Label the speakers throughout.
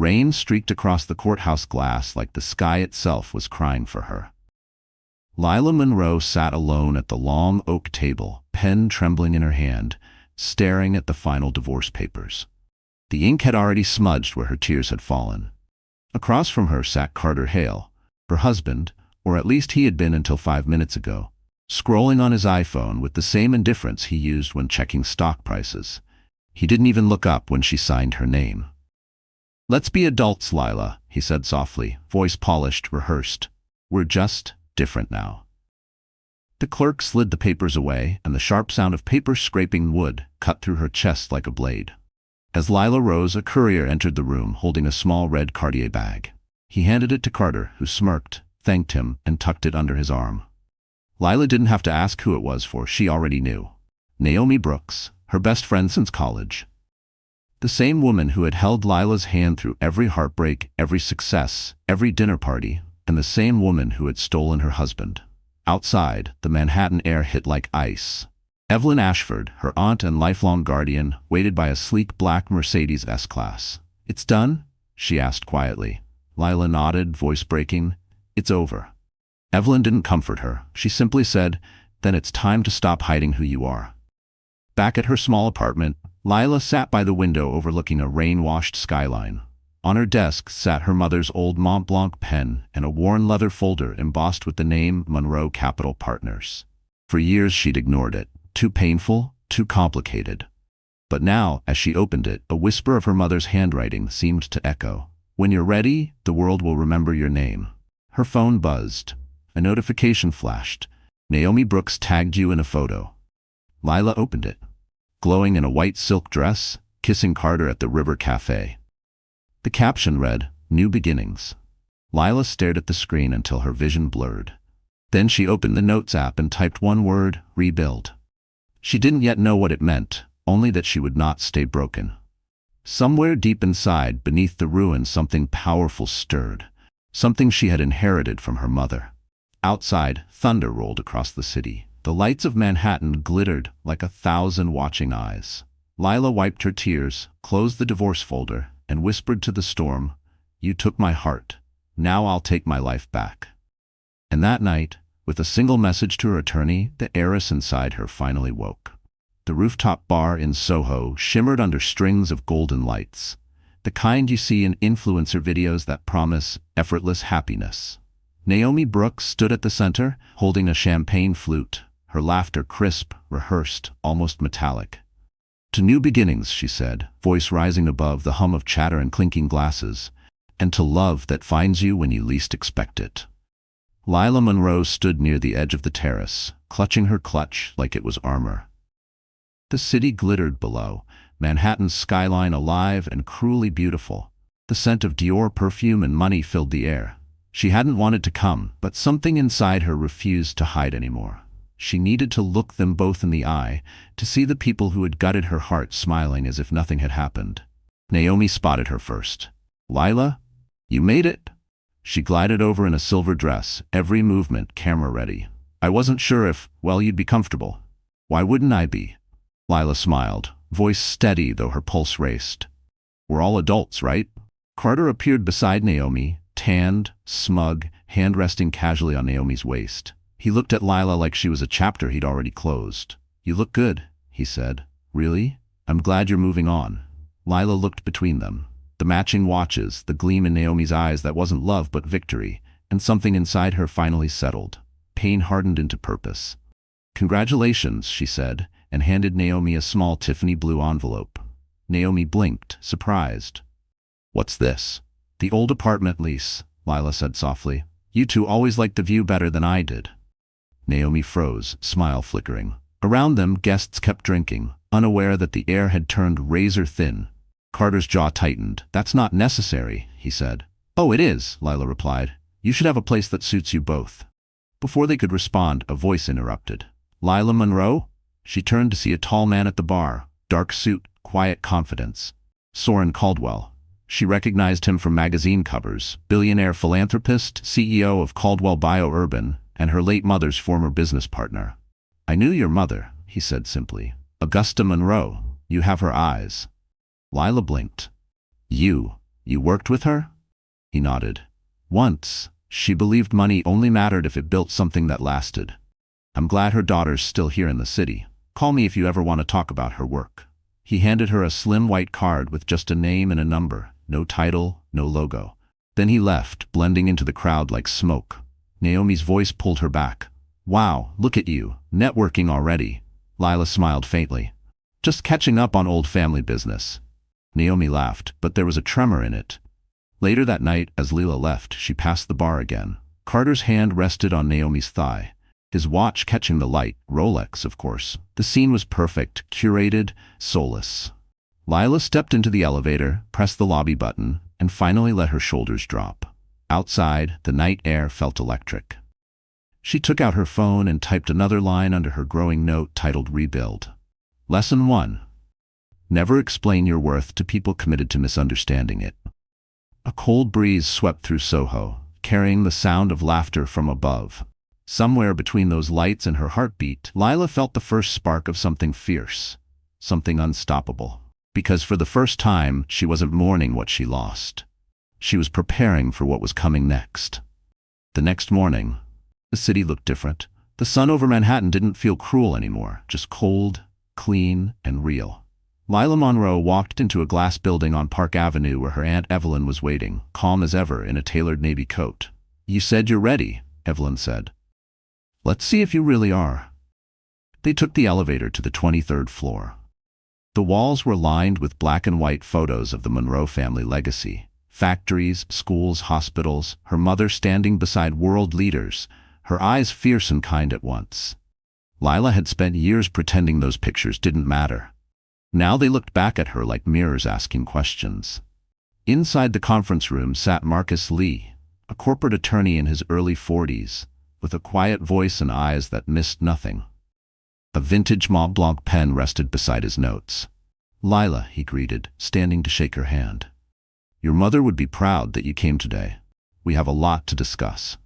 Speaker 1: Rain streaked across the courthouse glass like the sky itself was crying for her. Lila Monroe sat alone at the long oak table, pen trembling in her hand, staring at the final divorce papers. The ink had already smudged where her tears had fallen. Across from her sat Carter Hale, her husband, or at least he had been until 5 minutes ago, scrolling on his iPhone with the same indifference he used when checking stock prices. He didn't even look up when she signed her name. "Let's be adults, Lila," he said softly, voice polished, rehearsed. "We're just different now." The clerk slid the papers away, and the sharp sound of paper scraping wood cut through her chest like a blade. As Lila rose, a courier entered the room holding a small red Cartier bag. He handed it to Carter, who smirked, thanked him, and tucked it under his arm. Lila didn't have to ask who it was, for she already knew. Naomi Brooks, her best friend since college. The same woman who had held Lila's hand through every heartbreak, every success, every dinner party, and the same woman who had stolen her husband. Outside, the Manhattan air hit like ice. Evelyn Ashford, her aunt and lifelong guardian, waited by a sleek black Mercedes S-Class. "It's done?" she asked quietly. Lila nodded, voice breaking. "It's over." Evelyn didn't comfort her. She simply said, "Then it's time to stop hiding who you are." Back at her small apartment, Lila sat by the window overlooking a rain-washed skyline. On her desk sat her mother's old Mont Blanc pen and a worn leather folder embossed with the name Monroe Capital Partners. For years she'd ignored it. Too painful, too complicated. But now, as she opened it, a whisper of her mother's handwriting seemed to echo. "When you're ready, the world will remember your name." Her phone buzzed. A notification flashed. "Naomi Brooks tagged you in a photo." Lila opened it. Glowing in a white silk dress, kissing Carter at the River Cafe. The caption read, "New Beginnings." Lila stared at the screen until her vision blurred. Then she opened the Notes app and typed one word, "Rebuild." She didn't yet know what it meant, only that she would not stay broken. Somewhere deep inside, beneath the ruin, something powerful stirred, something she had inherited from her mother. Outside, thunder rolled across the city. The lights of Manhattan glittered like 1,000 watching eyes. Lila wiped her tears, closed the divorce folder, and whispered to the storm, "You took my heart. Now I'll take my life back." And that night, with a single message to her attorney, the heiress inside her finally woke. The rooftop bar in Soho shimmered under strings of golden lights, the kind you see in influencer videos that promise effortless happiness. Naomi Brooks stood at the center, holding a champagne flute, her laughter crisp, rehearsed, almost metallic. "To new beginnings," she said, voice rising above the hum of chatter and clinking glasses, "and to love that finds you when you least expect it." Lila Monroe stood near the edge of the terrace, clutching her clutch like it was armor. The city glittered below, Manhattan's skyline alive and cruelly beautiful. The scent of Dior perfume and money filled the air. She hadn't wanted to come, but something inside her refused to hide anymore. She needed to look them both in the eye, to see the people who had gutted her heart smiling as if nothing had happened. Naomi spotted her first. "Lila, you made it." She glided over in a silver dress, every movement camera-ready. "I wasn't sure if, well, you'd be comfortable." "Why wouldn't I be?" Lila smiled, voice steady though her pulse raced. "We're all adults, right?" Carter appeared beside Naomi, tanned, smug, hand resting casually on Naomi's waist. He looked at Lila like she was a chapter he'd already closed. "You look good," he said. "Really? I'm glad you're moving on." Lila looked between them. The matching watches, the gleam in Naomi's eyes that wasn't love but victory, and something inside her finally settled. Pain hardened into purpose. "Congratulations," she said, and handed Naomi a small Tiffany blue envelope. Naomi blinked, surprised. "What's this?" "The old apartment lease," Lila said softly. "You two always liked the view better than I did." Naomi froze, smile flickering. Around them, guests kept drinking, unaware that the air had turned razor thin. Carter's jaw tightened. "That's not necessary," he said. "Oh, it is," Lila replied. "You should have a place that suits you both." Before they could respond, a voice interrupted. "Lila Monroe?" She turned to see a tall man at the bar, dark suit, quiet confidence. Soren Caldwell. She recognized him from magazine covers, billionaire philanthropist, CEO of Caldwell Bio-Urban, and her late mother's former business partner. "I knew your mother," he said simply. "Augusta Monroe. You have her eyes." Lila blinked. You You worked with her? He nodded. Once. She believed money only mattered if it built something that lasted. I'm glad her daughter's still here in the city. Call me if you ever want to talk about her work. He handed her a slim white card with just a name and a number, no title, no logo. Then he left, blending into the crowd like smoke. Naomi's voice pulled her back. Wow, look at you, networking already. Lila smiled faintly. Just catching up on old family business. Naomi laughed, but there was a tremor in it. Later that night, as Lila left, she passed the bar again. Carter's hand rested on Naomi's thigh. His watch catching the light, Rolex, of course. The scene was perfect, curated, soulless. Lila stepped into the elevator, pressed the lobby button, and finally let her shoulders drop. Outside, the night air felt electric. She took out her phone and typed another line under her growing note titled Rebuild. Lesson 1. Never explain your worth to people committed to misunderstanding it. A cold breeze swept through Soho, carrying the sound of laughter from above. Somewhere between those lights and her heartbeat, Lila felt the first spark of something fierce, something unstoppable. Because for the first time, she wasn't mourning what she lost. She was preparing for what was coming next. The next morning, the city looked different. The sun over Manhattan didn't feel cruel anymore, just cold, clean, and real. Lila Monroe walked into a glass building on Park Avenue where her Aunt Evelyn was waiting, calm as ever in a tailored navy coat. You said you're ready, Evelyn said. Let's see if you really are. They took the elevator to the 23rd floor. The walls were lined with black and white photos of the Monroe family legacy. Factories, schools, hospitals, her mother standing beside world leaders, her eyes fierce and kind at once. Lila had spent years pretending those pictures didn't matter. Now they looked back at her like mirrors asking questions. Inside the conference room sat Marcus Lee, a corporate attorney in his early 40s, with a quiet voice and eyes that missed nothing. A vintage Mont Blanc pen rested beside his notes. Lila, he greeted, standing to shake her hand. Your mother would be proud that you came today. We have a lot to discuss.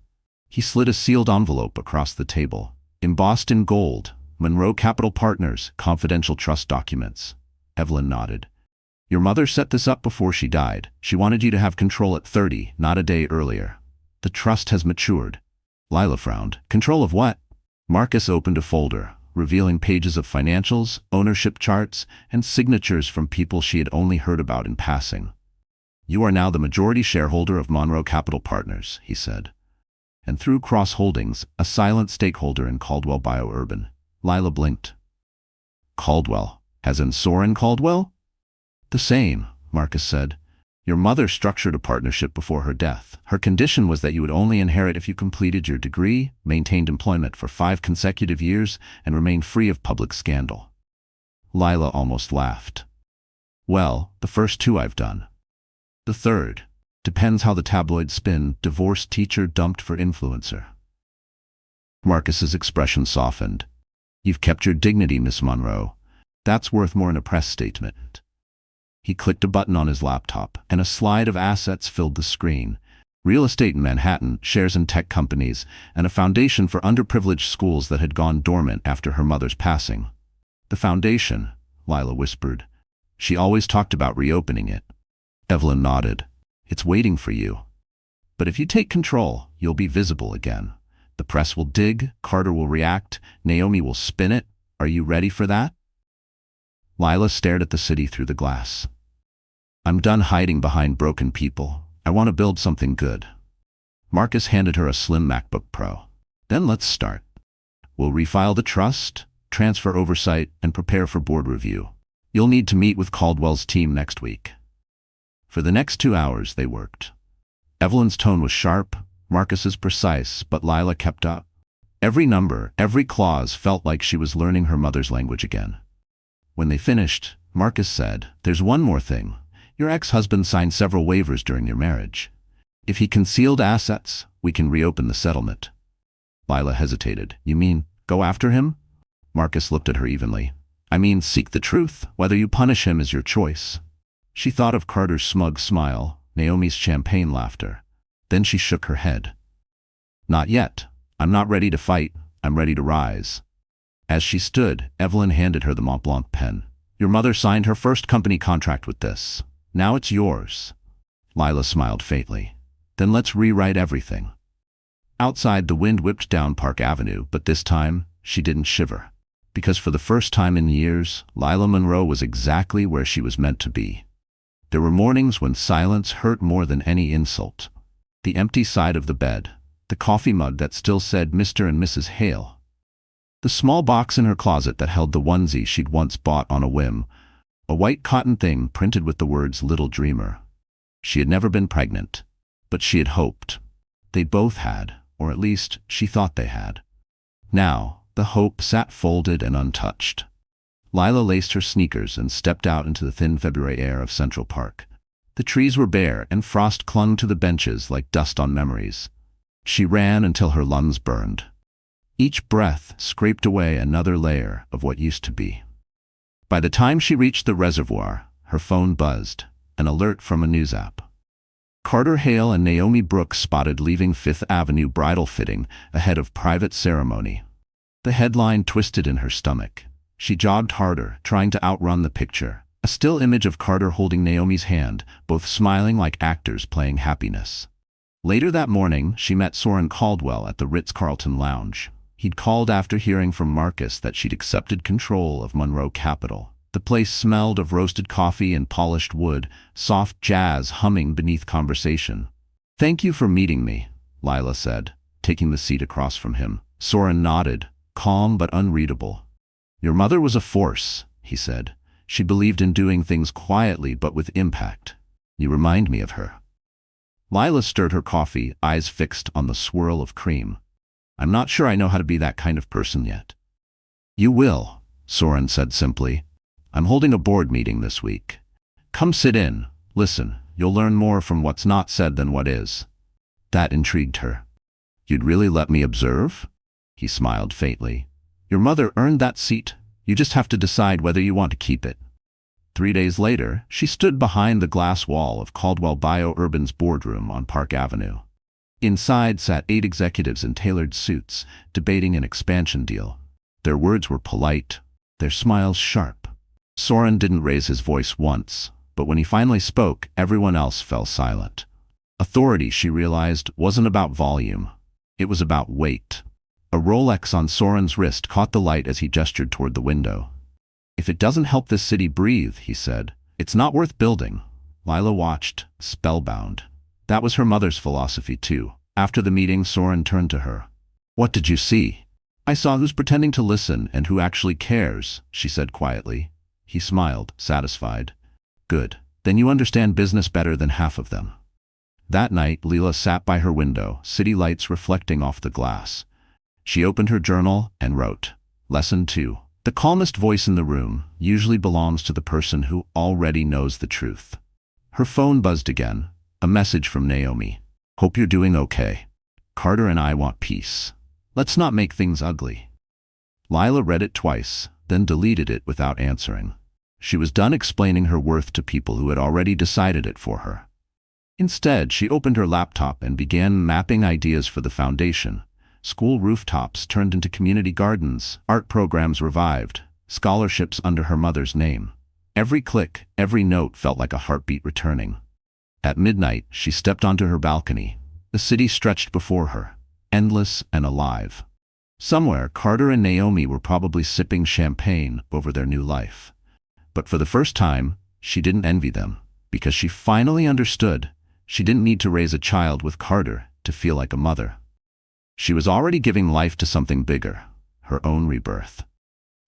Speaker 1: He slid a sealed envelope across the table. Embossed in gold, Monroe Capital Partners, confidential trust documents. Evelyn nodded. Your mother set this up before she died. She wanted you to have control at 30, not a day earlier. The trust has matured. Lila frowned. Control of what? Marcus opened a folder, revealing pages of financials, ownership charts, and signatures from people she had only heard about in passing. You are now the majority shareholder of Monroe Capital Partners, he said. And through Cross Holdings, a silent stakeholder in Caldwell BioUrban. Lila blinked. Caldwell, as in Soren Caldwell? The same, Marcus said. Your mother structured a partnership before her death. Her condition was that you would only inherit if you completed your degree, maintained employment for 5 consecutive years, and remained free of public scandal. Lila almost laughed. Well, the first 2 I've done. The third, depends how the tabloids spin, divorced teacher dumped for influencer. Marcus's expression softened. You've kept your dignity, Miss Monroe. That's worth more in a press statement. He clicked a button on his laptop, and a slide of assets filled the screen. Real estate in Manhattan, shares in tech companies, and a foundation for underprivileged schools that had gone dormant after her mother's passing. The foundation, Lila whispered. She always talked about reopening it. Evelyn nodded. It's waiting for you. But if you take control, you'll be visible again. The press will dig, Carter will react, Naomi will spin it. Are you ready for that? Lila stared at the city through the glass. I'm done hiding behind broken people. I want to build something good. Marcus handed her a slim MacBook Pro. Then let's start. We'll refile the trust, transfer oversight, and prepare for board review. You'll need to meet with Caldwell's team next week. For the next 2 hours, they worked. Evelyn's tone was sharp, Marcus's precise, but Lila kept up. Every number, every clause felt like she was learning her mother's language again. When they finished, Marcus said, There's one more thing. Your ex-husband signed several waivers during your marriage. If he concealed assets, we can reopen the settlement. Lila hesitated. You mean, go after him? Marcus looked at her evenly. I mean, seek the truth. Whether you punish him is your choice. She thought of Carter's smug smile, Naomi's champagne laughter. Then she shook her head. Not yet. I'm not ready to fight. I'm ready to rise. As she stood, Evelyn handed her the Mont Blanc pen. Your mother signed her first company contract with this. Now it's yours. Lila smiled faintly. Then let's rewrite everything. Outside, the wind whipped down Park Avenue, but this time, she didn't shiver. Because for the first time in years, Lila Monroe was exactly where she was meant to be. There were mornings when silence hurt more than any insult. The empty side of the bed, the coffee mug that still said Mr. and Mrs. Hale, the small box in her closet that held the onesie she'd once bought on a whim, a white cotton thing printed with the words "Little Dreamer." She had never been pregnant, but she had hoped. They both had, or at least she thought they had. Now, the hope sat folded and untouched. Lila laced her sneakers and stepped out into the thin February air of Central Park. The trees were bare and frost clung to the benches like dust on memories. She ran until her lungs burned. Each breath scraped away another layer of what used to be. By the time she reached the reservoir, her phone buzzed, an alert from a news app. Carter Hale and Naomi Brooks spotted leaving Fifth Avenue bridal fitting ahead of private ceremony. The headline twisted in her stomach. She jogged harder, trying to outrun the picture. A still image of Carter holding Naomi's hand, both smiling like actors playing happiness. Later that morning, she met Soren Caldwell at the Ritz-Carlton lounge. He'd called after hearing from Marcus that she'd accepted control of Monroe Capital. The place smelled of roasted coffee and polished wood, soft jazz humming beneath conversation. "Thank you for meeting me," Lila said, taking the seat across from him. Soren nodded, calm but unreadable. "Your mother was a force," he said. "She believed in doing things quietly but with impact. You remind me of her." Lila stirred her coffee, eyes fixed on the swirl of cream. "I'm not sure I know how to be that kind of person yet." "You will," Soren said simply. "I'm holding a board meeting this week. Come sit in, listen, you'll learn more from what's not said than what is." That intrigued her. "You'd really let me observe?" He smiled faintly. "Your mother earned that seat. You just have to decide whether you want to keep it." 3 days later, she stood behind the glass wall of Caldwell Bio-Urban's boardroom on Park Avenue. Inside sat 8 executives in tailored suits, debating an expansion deal. Their words were polite, their smiles sharp. Soren didn't raise his voice once, but when he finally spoke, everyone else fell silent. Authority, she realized, wasn't about volume. It was about weight. A Rolex on Soren's wrist caught the light as he gestured toward the window. "If it doesn't help this city breathe," he said, "it's not worth building." Lila watched, spellbound. That was her mother's philosophy, too. After the meeting, Soren turned to her. "What did you see?" "I saw who's pretending to listen and who actually cares," she said quietly. He smiled, satisfied. "Good. Then you understand business better than half of them." That night, Lila sat by her window, city lights reflecting off the glass. She opened her journal and wrote, Lesson 2. The calmest voice in the room usually belongs to the person who already knows the truth. Her phone buzzed again, a message from Naomi. "Hope you're doing okay. Carter and I want peace. Let's not make things ugly." Lila read it twice, then deleted it without answering. She was done explaining her worth to people who had already decided it for her. Instead, she opened her laptop and began mapping ideas for the foundation. School rooftops turned into community gardens, art programs revived, scholarships under her mother's name. Every click, every note felt like a heartbeat returning. At midnight, she stepped onto her balcony. The city stretched before her, endless and alive. Somewhere, Carter and Naomi were probably sipping champagne over their new life. But for the first time, she didn't envy them, because she finally understood she didn't need to raise a child with Carter to feel like a mother. She was already giving life to something bigger, her own rebirth.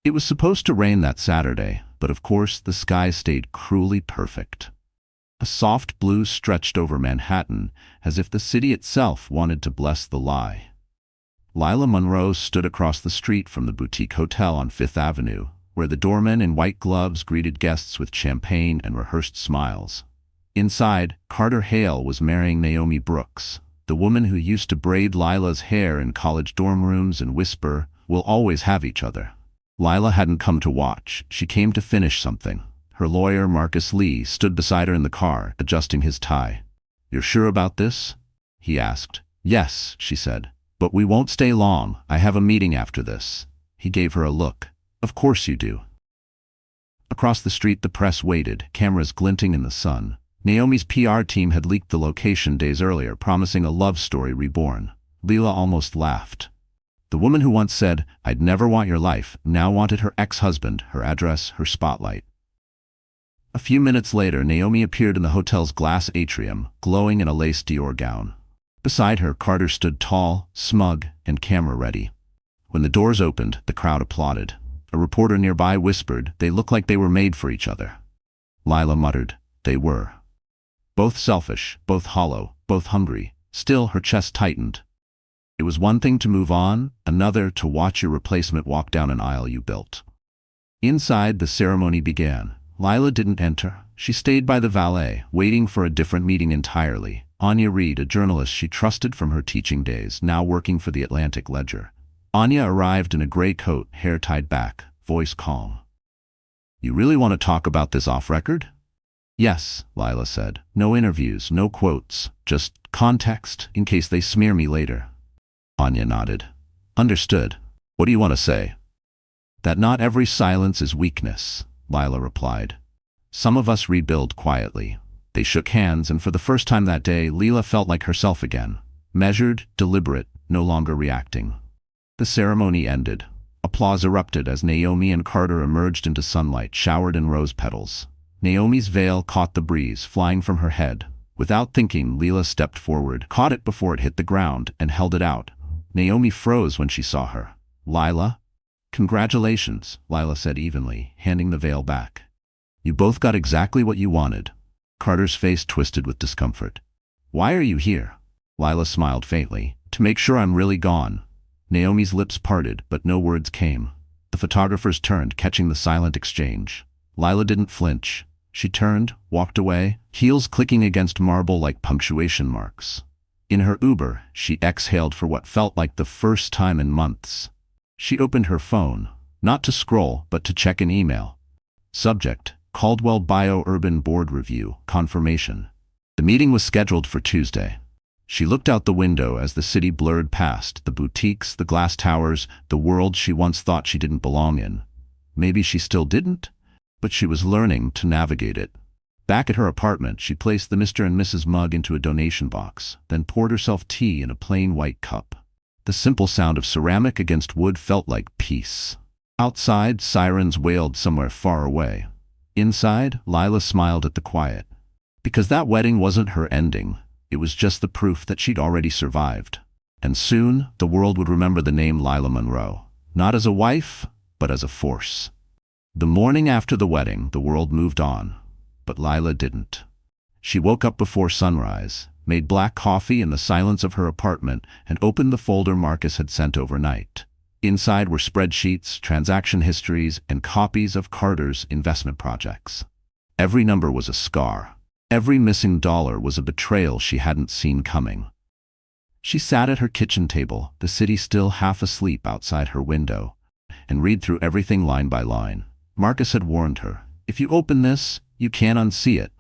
Speaker 1: It was supposed to rain that Saturday, but of course the sky stayed cruelly perfect. A soft blue stretched over Manhattan, as if the city itself wanted to bless the lie. Lila Monroe stood across the street from the boutique hotel on Fifth Avenue, where the doorman in white gloves greeted guests with champagne and rehearsed smiles. Inside, Carter Hale was marrying Naomi Brooks, the woman who used to braid Lila's hair in college dorm rooms and whisper, "We'll always have each other." Lila hadn't come to watch, she came to finish something. Her lawyer, Marcus Lee, stood beside her in the car, adjusting his tie. "You're sure about this?" he asked. "Yes," she said. "But we won't stay long. I have a meeting after this." He gave her a look. "Of course you do." Across the street the press waited, cameras glinting in the sun. Naomi's PR team had leaked the location days earlier, promising a love story reborn. Lila almost laughed. The woman who once said, "I'd never want your life," now wanted her ex-husband, her address, her spotlight. A few minutes later, Naomi appeared in the hotel's glass atrium, glowing in a lace Dior gown. Beside her, Carter stood tall, smug, and camera-ready. When the doors opened, the crowd applauded. A reporter nearby whispered, "They look like they were made for each other." Lila muttered, "They were." Both selfish, both hollow, both hungry. Still, her chest tightened. It was one thing to move on, another to watch your replacement walk down an aisle you built. Inside, the ceremony began. Lila didn't enter. She stayed by the valet, waiting for a different meeting entirely. Anya Reed, a journalist she trusted from her teaching days, now working for the Atlantic Ledger. Anya arrived in a gray coat, hair tied back, voice calm. "You really want to talk about this off-record?" "Yes," Lila said. "No interviews, no quotes, just context, in case they smear me later." Anya nodded. "Understood. What do you want to say?" "That not every silence is weakness," Lila replied. "Some of us rebuild quietly." They shook hands, and for the first time that day, Lila felt like herself again. Measured, deliberate, no longer reacting. The ceremony ended. Applause erupted as Naomi and Carter emerged into sunlight, showered in rose petals. Naomi's veil caught the breeze, flying from her head. Without thinking, Lila stepped forward, caught it before it hit the ground, and held it out. Naomi froze when she saw her. "Lila?" "Congratulations," Lila said evenly, handing the veil back. "You both got exactly what you wanted." Carter's face twisted with discomfort. "Why are you here?" Lila smiled faintly. "To make sure I'm really gone." Naomi's lips parted, but no words came. The photographers turned, catching the silent exchange. Lila didn't flinch. She turned, walked away, heels clicking against marble like punctuation marks. In her Uber, she exhaled for what felt like the first time in months. She opened her phone, not to scroll, but to check an email. Subject: Caldwell Bio-Urban Board Review, confirmation. The meeting was scheduled for Tuesday. She looked out the window as the city blurred past, the boutiques, the glass towers, the world she once thought she didn't belong in. Maybe she still didn't, but she was learning to navigate it. Back at her apartment, she placed the Mr. and Mrs. mug into a donation box, then poured herself tea in a plain white cup. The simple sound of ceramic against wood felt like peace. Outside, sirens wailed somewhere far away. Inside, Lila smiled at the quiet. Because that wedding wasn't her ending. It was just the proof that she'd already survived. And soon, the world would remember the name Lila Monroe. Not as a wife, but as a force. The morning after the wedding, the world moved on. But Lila didn't. She woke up before sunrise, made black coffee in the silence of her apartment, and opened the folder Marcus had sent overnight. Inside were spreadsheets, transaction histories, and copies of Carter's investment projects. Every number was a scar. Every missing dollar was a betrayal she hadn't seen coming. She sat at her kitchen table, the city still half asleep outside her window, and read through everything line by line. Marcus had warned her, "If you open this, you can't unsee it."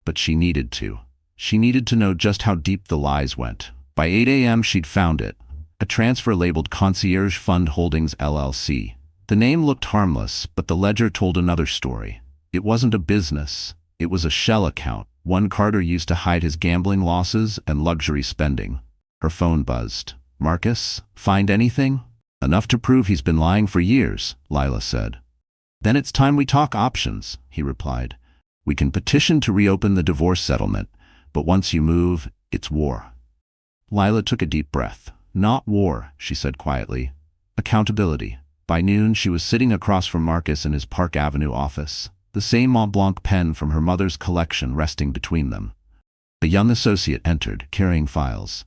Speaker 1: But she needed to. She needed to know just how deep the lies went. By 8 a.m. she'd found it. A transfer labeled Concierge Fund Holdings LLC. The name looked harmless, but the ledger told another story. It wasn't a business. It was a shell account, one Carter used to hide his gambling losses and luxury spending. Her phone buzzed. "Marcus, find anything?" "Enough to prove he's been lying for years," Lila said. "Then it's time we talk options," he replied. "We can petition to reopen the divorce settlement, but once you move, it's war." Lila took a deep breath. "Not war," she said quietly. "Accountability." By noon, she was sitting across from Marcus in his Park Avenue office, the same Mont Blanc pen from her mother's collection resting between them. A young associate entered, carrying files.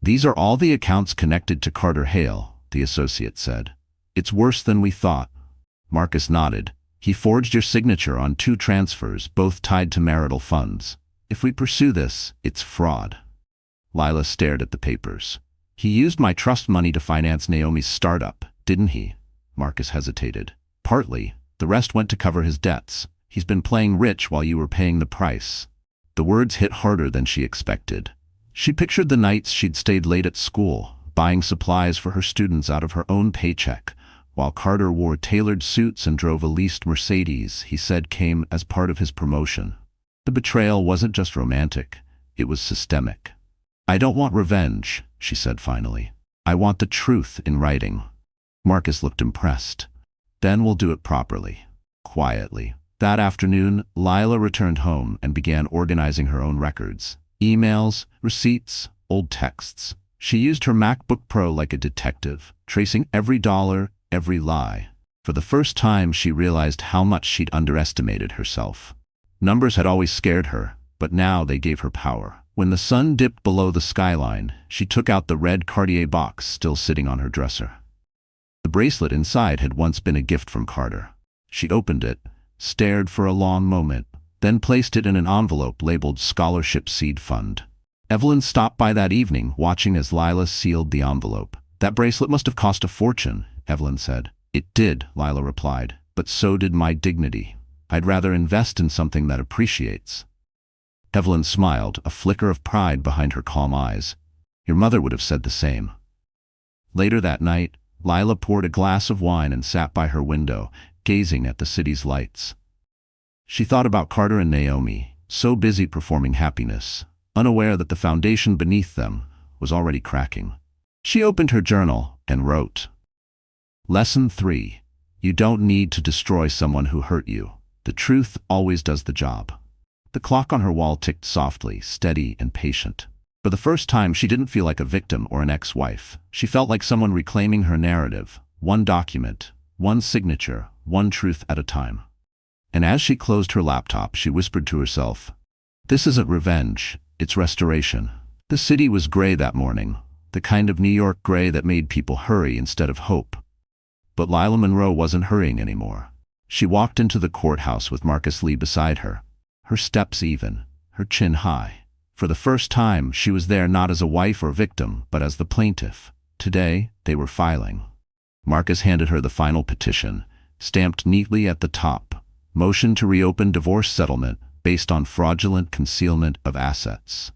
Speaker 1: "These are all the accounts connected to Carter Hale," the associate said. "It's worse than we thought." Marcus nodded. "He forged your signature on 2 transfers, both tied to marital funds. If we pursue this, it's fraud." Lila stared at the papers. "He used my trust money to finance Naomi's startup, didn't he?" Marcus hesitated. "Partly. The rest went to cover his debts. He's been playing rich while you were paying the price." The words hit harder than she expected. She pictured the nights she'd stayed late at school, buying supplies for her students out of her own paycheck, while Carter wore tailored suits and drove a leased Mercedes he said came as part of his promotion. The betrayal wasn't just romantic, it was systemic. "I don't want revenge," she said finally. "I want the truth in writing." Marcus looked impressed. "Then we'll do it properly." Quietly. That afternoon, Lila returned home and began organizing her own records. Emails, receipts, old texts. She used her MacBook Pro like a detective, tracing every dollar, every lie. For the first time, she realized how much she'd underestimated herself. Numbers had always scared her, but now they gave her power. When the sun dipped below the skyline, she took out the red Cartier box still sitting on her dresser. The bracelet inside had once been a gift from Carter. She opened it, stared for a long moment, then placed it in an envelope labeled Scholarship Seed Fund. Evelyn stopped by that evening, watching as Lila sealed the envelope. "That bracelet must have cost a fortune," Evelyn said. "It did," Lila replied, "but so did my dignity. I'd rather invest in something that appreciates." Evelyn smiled, a flicker of pride behind her calm eyes. "Your mother would have said the same." Later that night, Lila poured a glass of wine and sat by her window, gazing at the city's lights. She thought about Carter and Naomi, so busy performing happiness, unaware that the foundation beneath them was already cracking. She opened her journal and wrote, "Lesson 3. You don't need to destroy someone who hurt you. The truth always does the job." The clock on her wall ticked softly, steady and patient. For the first time, she didn't feel like a victim or an ex-wife. She felt like someone reclaiming her narrative, one document, one signature, one truth at a time. And as she closed her laptop, she whispered to herself, "This isn't revenge, it's restoration." The city was gray that morning, the kind of New York gray that made people hurry instead of hope. But Lila Monroe wasn't hurrying anymore. She walked into the courthouse with Marcus Lee beside her, her steps even, her chin high. For the first time, she was there not as a wife or victim, but as the plaintiff. Today, they were filing. Marcus handed her the final petition, stamped neatly at the top, "Motion to reopen divorce settlement based on fraudulent concealment of assets."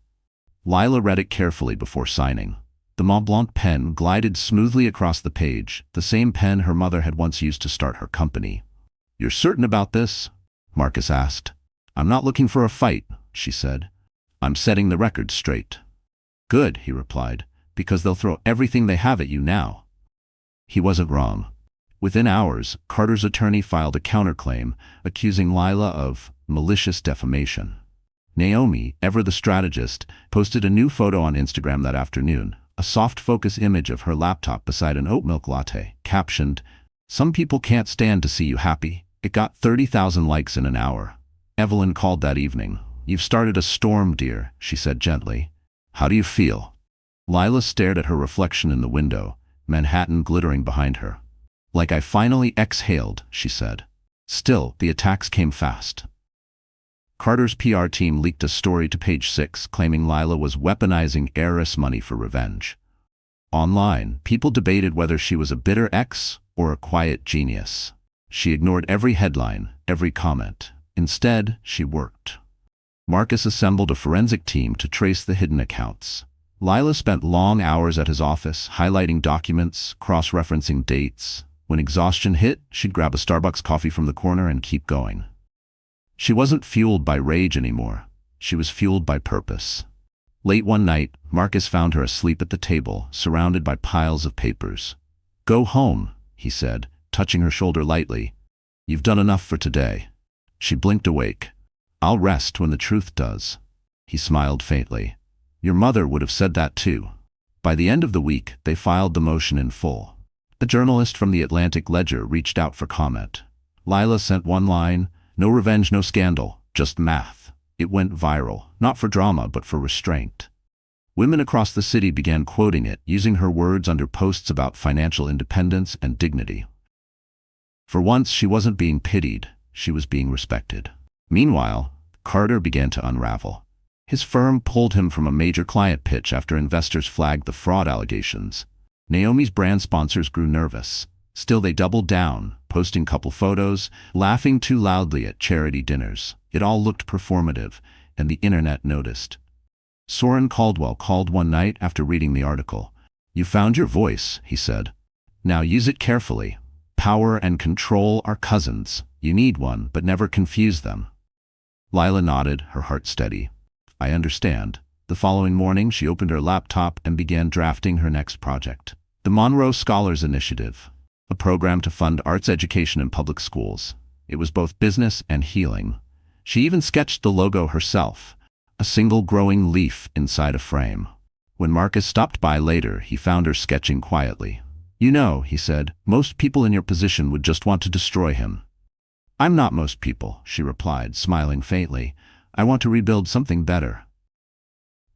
Speaker 1: Lila read it carefully before signing. The Mont Blanc pen glided smoothly across the page, the same pen her mother had once used to start her company. "You're certain about this?" Marcus asked. "I'm not looking for a fight," she said. "I'm setting the record straight." "Good," he replied, "because they'll throw everything they have at you now." He wasn't wrong. Within hours, Carter's attorney filed a counterclaim, accusing Lila of malicious defamation. Naomi, ever the strategist, posted a new photo on Instagram that afternoon, a soft focus image of her laptop beside an oat milk latte, captioned, "Some people can't stand to see you happy." It got 30,000 likes in an hour. Evelyn called that evening. "You've started a storm, dear," she said gently. "How do you feel?" Lila stared at her reflection in the window, Manhattan glittering behind her. "Like I finally exhaled," she said. Still, the attacks came fast. Carter's PR team leaked a story to Page 6 claiming Lila was weaponizing heiress money for revenge. Online, people debated whether she was a bitter ex or a quiet genius. She ignored every headline, every comment. Instead, she worked. Marcus assembled a forensic team to trace the hidden accounts. Lila spent long hours at his office, highlighting documents, cross-referencing dates. When exhaustion hit, she'd grab a Starbucks coffee from the corner and keep going. She wasn't fueled by rage anymore. She was fueled by purpose. Late one night, Marcus found her asleep at the table, surrounded by piles of papers. "Go home," he said, touching her shoulder lightly. "You've done enough for today." She blinked awake. "I'll rest when the truth does." He smiled faintly. "Your mother would have said that too." By the end of the week, they filed the motion in full. A journalist from the Atlantic Ledger reached out for comment. Lila sent one line, "No revenge, no scandal, just math." It went viral, not for drama but for restraint. Women across the city began quoting it, using her words under posts about financial independence and dignity. For once, she wasn't being pitied, she was being respected. Meanwhile, Carter began to unravel. His firm pulled him from a major client pitch after investors flagged the fraud allegations. Naomi's brand sponsors grew nervous. Still, they doubled down, posting couple photos, laughing too loudly at charity dinners. It all looked performative, and the internet noticed. Soren Caldwell called one night after reading the article. "You found your voice," he said. "Now use it carefully. Power and control are cousins. You need one, but never confuse them." Lila nodded, her heart steady. I understand. The following morning, she opened her laptop and began drafting her next project. The Monroe Scholars Initiative, a program to fund arts education in public schools. It was both business and healing. She even sketched the logo herself, a single growing leaf inside a frame. When Marcus stopped by later, he found her sketching quietly. You know, he said, most people in your position would just want to destroy him. I'm not most people, she replied, smiling faintly. I want to rebuild something better.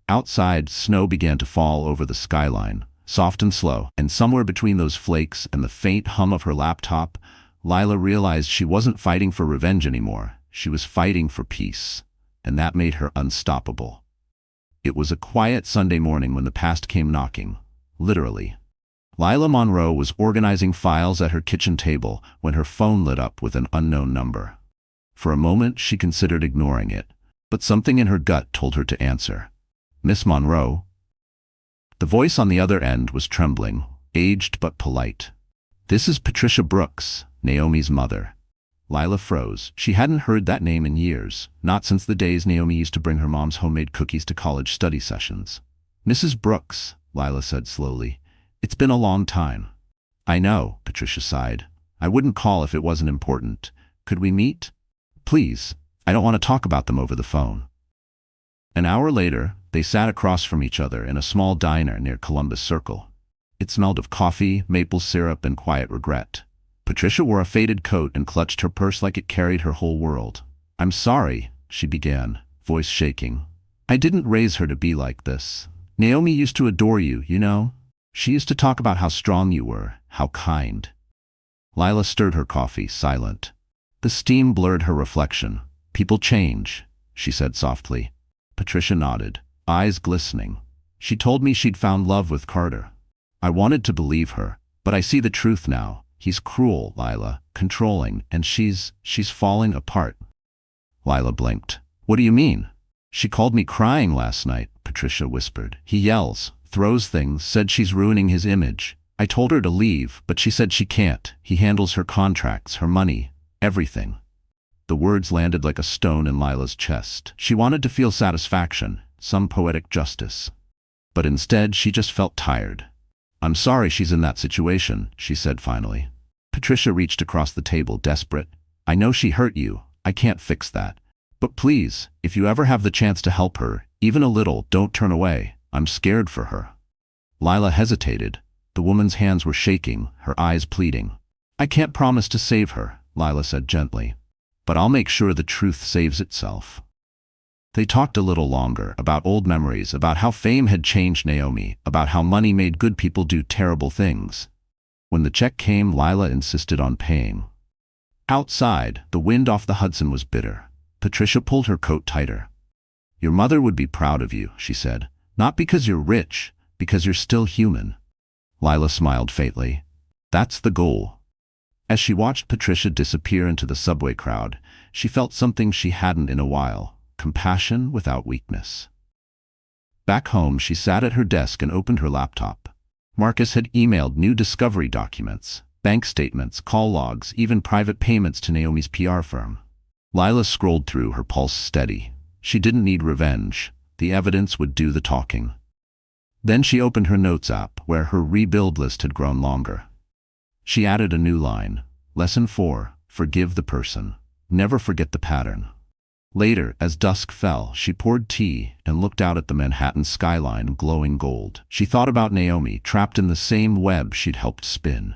Speaker 1: Outside, snow began to fall over the skyline, soft and slow, and somewhere between those flakes and the faint hum of her laptop, Lila realized she wasn't fighting for revenge anymore. She was fighting for peace, and that made her unstoppable. It was a quiet Sunday morning when the past came knocking, literally. Lila Monroe was organizing files at her kitchen table when her phone lit up with an unknown number. For a moment, she considered ignoring it, but something in her gut told her to answer. Miss Monroe? The voice on the other end was trembling, aged but polite. This is Patricia Brooks, Naomi's mother. Lila froze. She hadn't heard that name in years, not since the days Naomi used to bring her mom's homemade cookies to college study sessions. Mrs. Brooks, Lila said slowly. It's been a long time. I know, Patricia sighed. I wouldn't call if it wasn't important. Could we meet? Please. I don't want to talk about them over the phone. An hour later, they sat across from each other in a small diner near Columbus Circle. It smelled of coffee, maple syrup, and quiet regret. Patricia wore a faded coat and clutched her purse like it carried her whole world. I'm sorry, she began, voice shaking. I didn't raise her to be like this. Naomi used to adore you, you know? She used to talk about how strong you were, how kind. Lila stirred her coffee, silent. The steam blurred her reflection. People change, she said softly. Patricia nodded, eyes glistening. She told me she'd found love with Carter. I wanted to believe her, but I see the truth now. He's cruel, Lila, controlling, and she's falling apart. Lila blinked. What do you mean? She called me crying last night, Patricia whispered. He yells, throws things, said she's ruining his image. I told her to leave, but she said she can't. He handles her contracts, her money, everything. The words landed like a stone in Lila's chest. She wanted to feel satisfaction, some poetic justice. But instead, she just felt tired. I'm sorry she's in that situation, she said finally. Patricia reached across the table, desperate. I know she hurt you. I can't fix that. But please, if you ever have the chance to help her, even a little, don't turn away. I'm scared for her. Lila hesitated. The woman's hands were shaking, her eyes pleading. I can't promise to save her, Lila said gently. But I'll make sure the truth saves itself. They talked a little longer, about old memories, about how fame had changed Naomi, about how money made good people do terrible things. When the check came, Lila insisted on paying. Outside, the wind off the Hudson was bitter. Patricia pulled her coat tighter. Your mother would be proud of you, she said. Not because you're rich, because you're still human. Lila smiled faintly. That's the goal. As she watched Patricia disappear into the subway crowd, she felt something she hadn't in a while. Compassion without weakness. Back home, she sat at her desk and opened her laptop. Marcus had emailed new discovery documents, bank statements, call logs, even private payments to Naomi's PR firm. Lila scrolled through, her pulse steady. She didn't need revenge. The evidence would do the talking. Then she opened her notes app, where her rebuild list had grown longer. She added a new line. Lesson 4, forgive the person. Never forget the pattern. Later, as dusk fell, she poured tea and looked out at the Manhattan skyline glowing gold. She thought about Naomi, trapped in the same web she'd helped spin.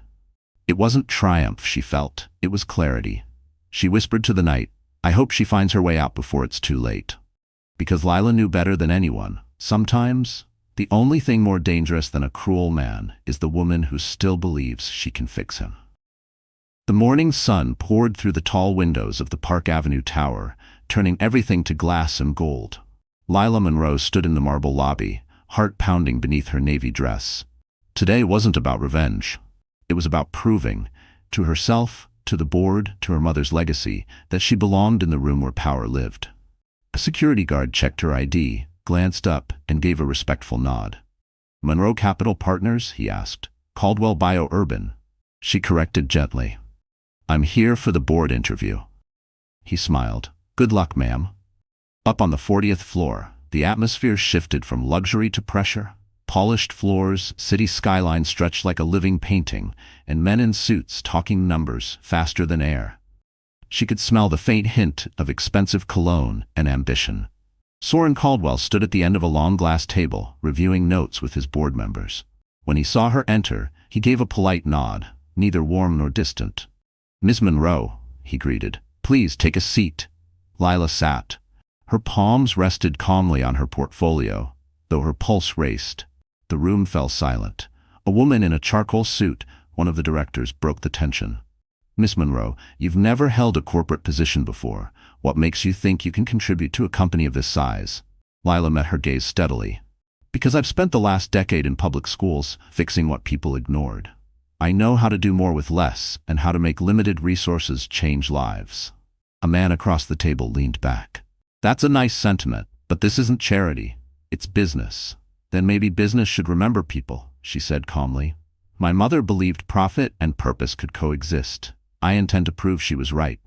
Speaker 1: It wasn't triumph she felt, it was clarity. She whispered to the night, I hope she finds her way out before it's too late. Because Lila knew better than anyone, sometimes, the only thing more dangerous than a cruel man is the woman who still believes she can fix him. The morning sun poured through the tall windows of the Park Avenue Tower, turning everything to glass and gold. Lila Monroe stood in the marble lobby, heart pounding beneath her navy dress. Today wasn't about revenge. It was about proving, to herself, to the board, to her mother's legacy, that she belonged in the room where power lived. A security guard checked her ID, glanced up, and gave a respectful nod. Monroe Capital Partners, he asked. Caldwell Bio-Urban. She corrected gently. I'm here for the board interview. He smiled. Good luck, ma'am. Up on the 40th floor, the atmosphere shifted from luxury to pressure. Polished floors, city skyline stretched like a living painting, and men in suits talking numbers faster than air. She could smell the faint hint of expensive cologne and ambition. Soren Caldwell stood at the end of a long glass table, reviewing notes with his board members. When he saw her enter, he gave a polite nod, neither warm nor distant. "Miss Monroe," he greeted. "Please take a seat." Lila sat. Her palms rested calmly on her portfolio, though her pulse raced. The room fell silent. A woman in a charcoal suit, one of the directors, broke the tension. "Miss Monroe, you've never held a corporate position before. What makes you think you can contribute to a company of this size?" Lila met her gaze steadily. "Because I've spent the last decade in public schools, fixing what people ignored. I know how to do more with less, and how to make limited resources change lives." A man across the table leaned back. "That's a nice sentiment, but this isn't charity. It's business." "Then maybe business should remember people," she said calmly. "My mother believed profit and purpose could coexist. I intend to prove she was right."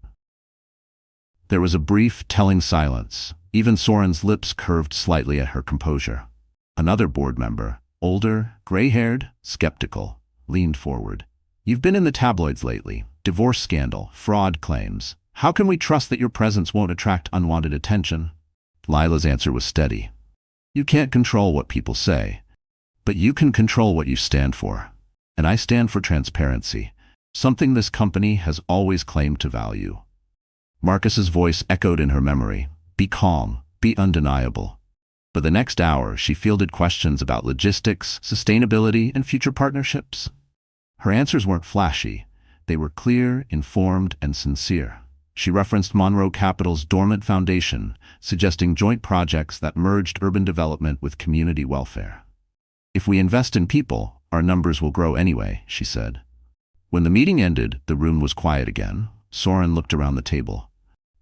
Speaker 1: There was a brief, telling silence. Even Soren's lips curved slightly at her composure. Another board member, older, gray-haired, skeptical, leaned forward. "You've been in the tabloids lately. Divorce scandal, fraud claims. How can we trust that your presence won't attract unwanted attention?" Lila's answer was steady. "You can't control what people say, but you can control what you stand for. And I stand for transparency, something this company has always claimed to value." Marcus's voice echoed in her memory. "Be calm, be undeniable." For the next hour, she fielded questions about logistics, sustainability, and future partnerships. Her answers weren't flashy. They were clear, informed, and sincere. She referenced Monroe Capital's dormant foundation, suggesting joint projects that merged urban development with community welfare. "If we invest in people, our numbers will grow anyway," she said. When the meeting ended, the room was quiet again. Soren looked around the table.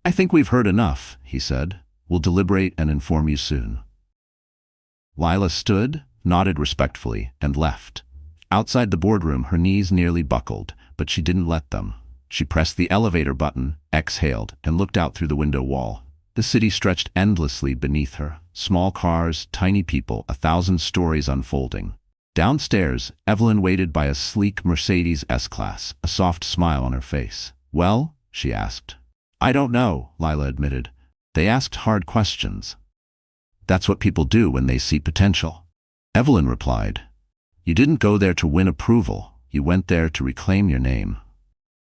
Speaker 1: "I think we've heard enough," he said. "We'll deliberate and inform you soon." Lila stood, nodded respectfully, and left. Outside the boardroom, her knees nearly buckled, but she didn't let them. She pressed the elevator button, exhaled, and looked out through the window wall. The city stretched endlessly beneath her. Small cars, tiny people, 1,000 stories unfolding. Downstairs, Evelyn waited by a sleek Mercedes S-Class, a soft smile on her face. "Well?" she asked. "I don't know," Lila admitted. "They asked hard questions." "That's what people do when they see potential," Evelyn replied. "You didn't go there to win approval. You went there to reclaim your name."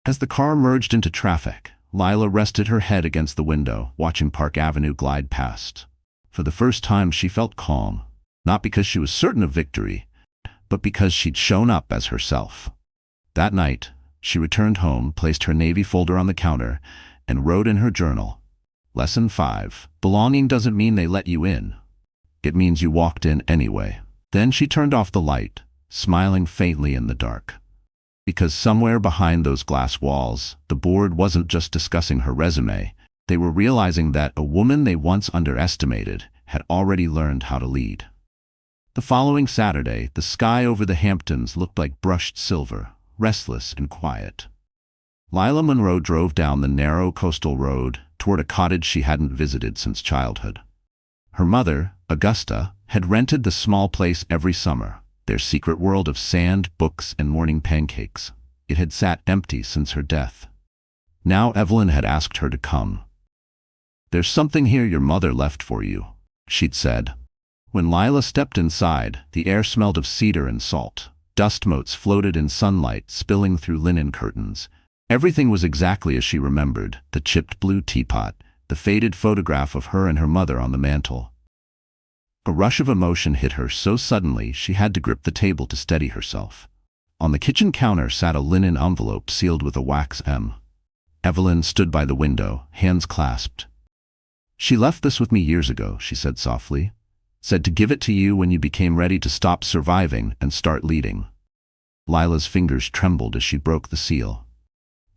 Speaker 1: As the car merged into traffic, Lila rested her head against the window, watching Park Avenue glide past. For the first time, she felt calm, not because she was certain of victory, but because she'd shown up as herself. That night, she returned home, placed her Navy folder on the counter, and wrote in her journal, "Lesson 5. Belonging doesn't mean they let you in. It means you walked in anyway." Then she turned off the light, smiling faintly in the dark. Because somewhere behind those glass walls, the board wasn't just discussing her resume. They were realizing that a woman they once underestimated had already learned how to lead. The following Saturday, the sky over the Hamptons looked like brushed silver, restless and quiet. Lila Monroe drove down the narrow coastal road toward a cottage she hadn't visited since childhood. Her mother, Augusta, had rented the small place every summer, their secret world of sand, books, and morning pancakes. It had sat empty since her death. Now Evelyn had asked her to come. "There's something here your mother left for you," she'd said. When Lila stepped inside, the air smelled of cedar and salt. Dust motes floated in sunlight, spilling through linen curtains. Everything was exactly as she remembered: the chipped blue teapot, the faded photograph of her and her mother on the mantel. A rush of emotion hit her so suddenly she had to grip the table to steady herself. On the kitchen counter sat a linen envelope sealed with a wax M. Evelyn stood by the window, hands clasped. "She left this with me years ago," she said softly. "Said to give it to you when you became ready to stop surviving and start leading." Lila's fingers trembled as she broke the seal.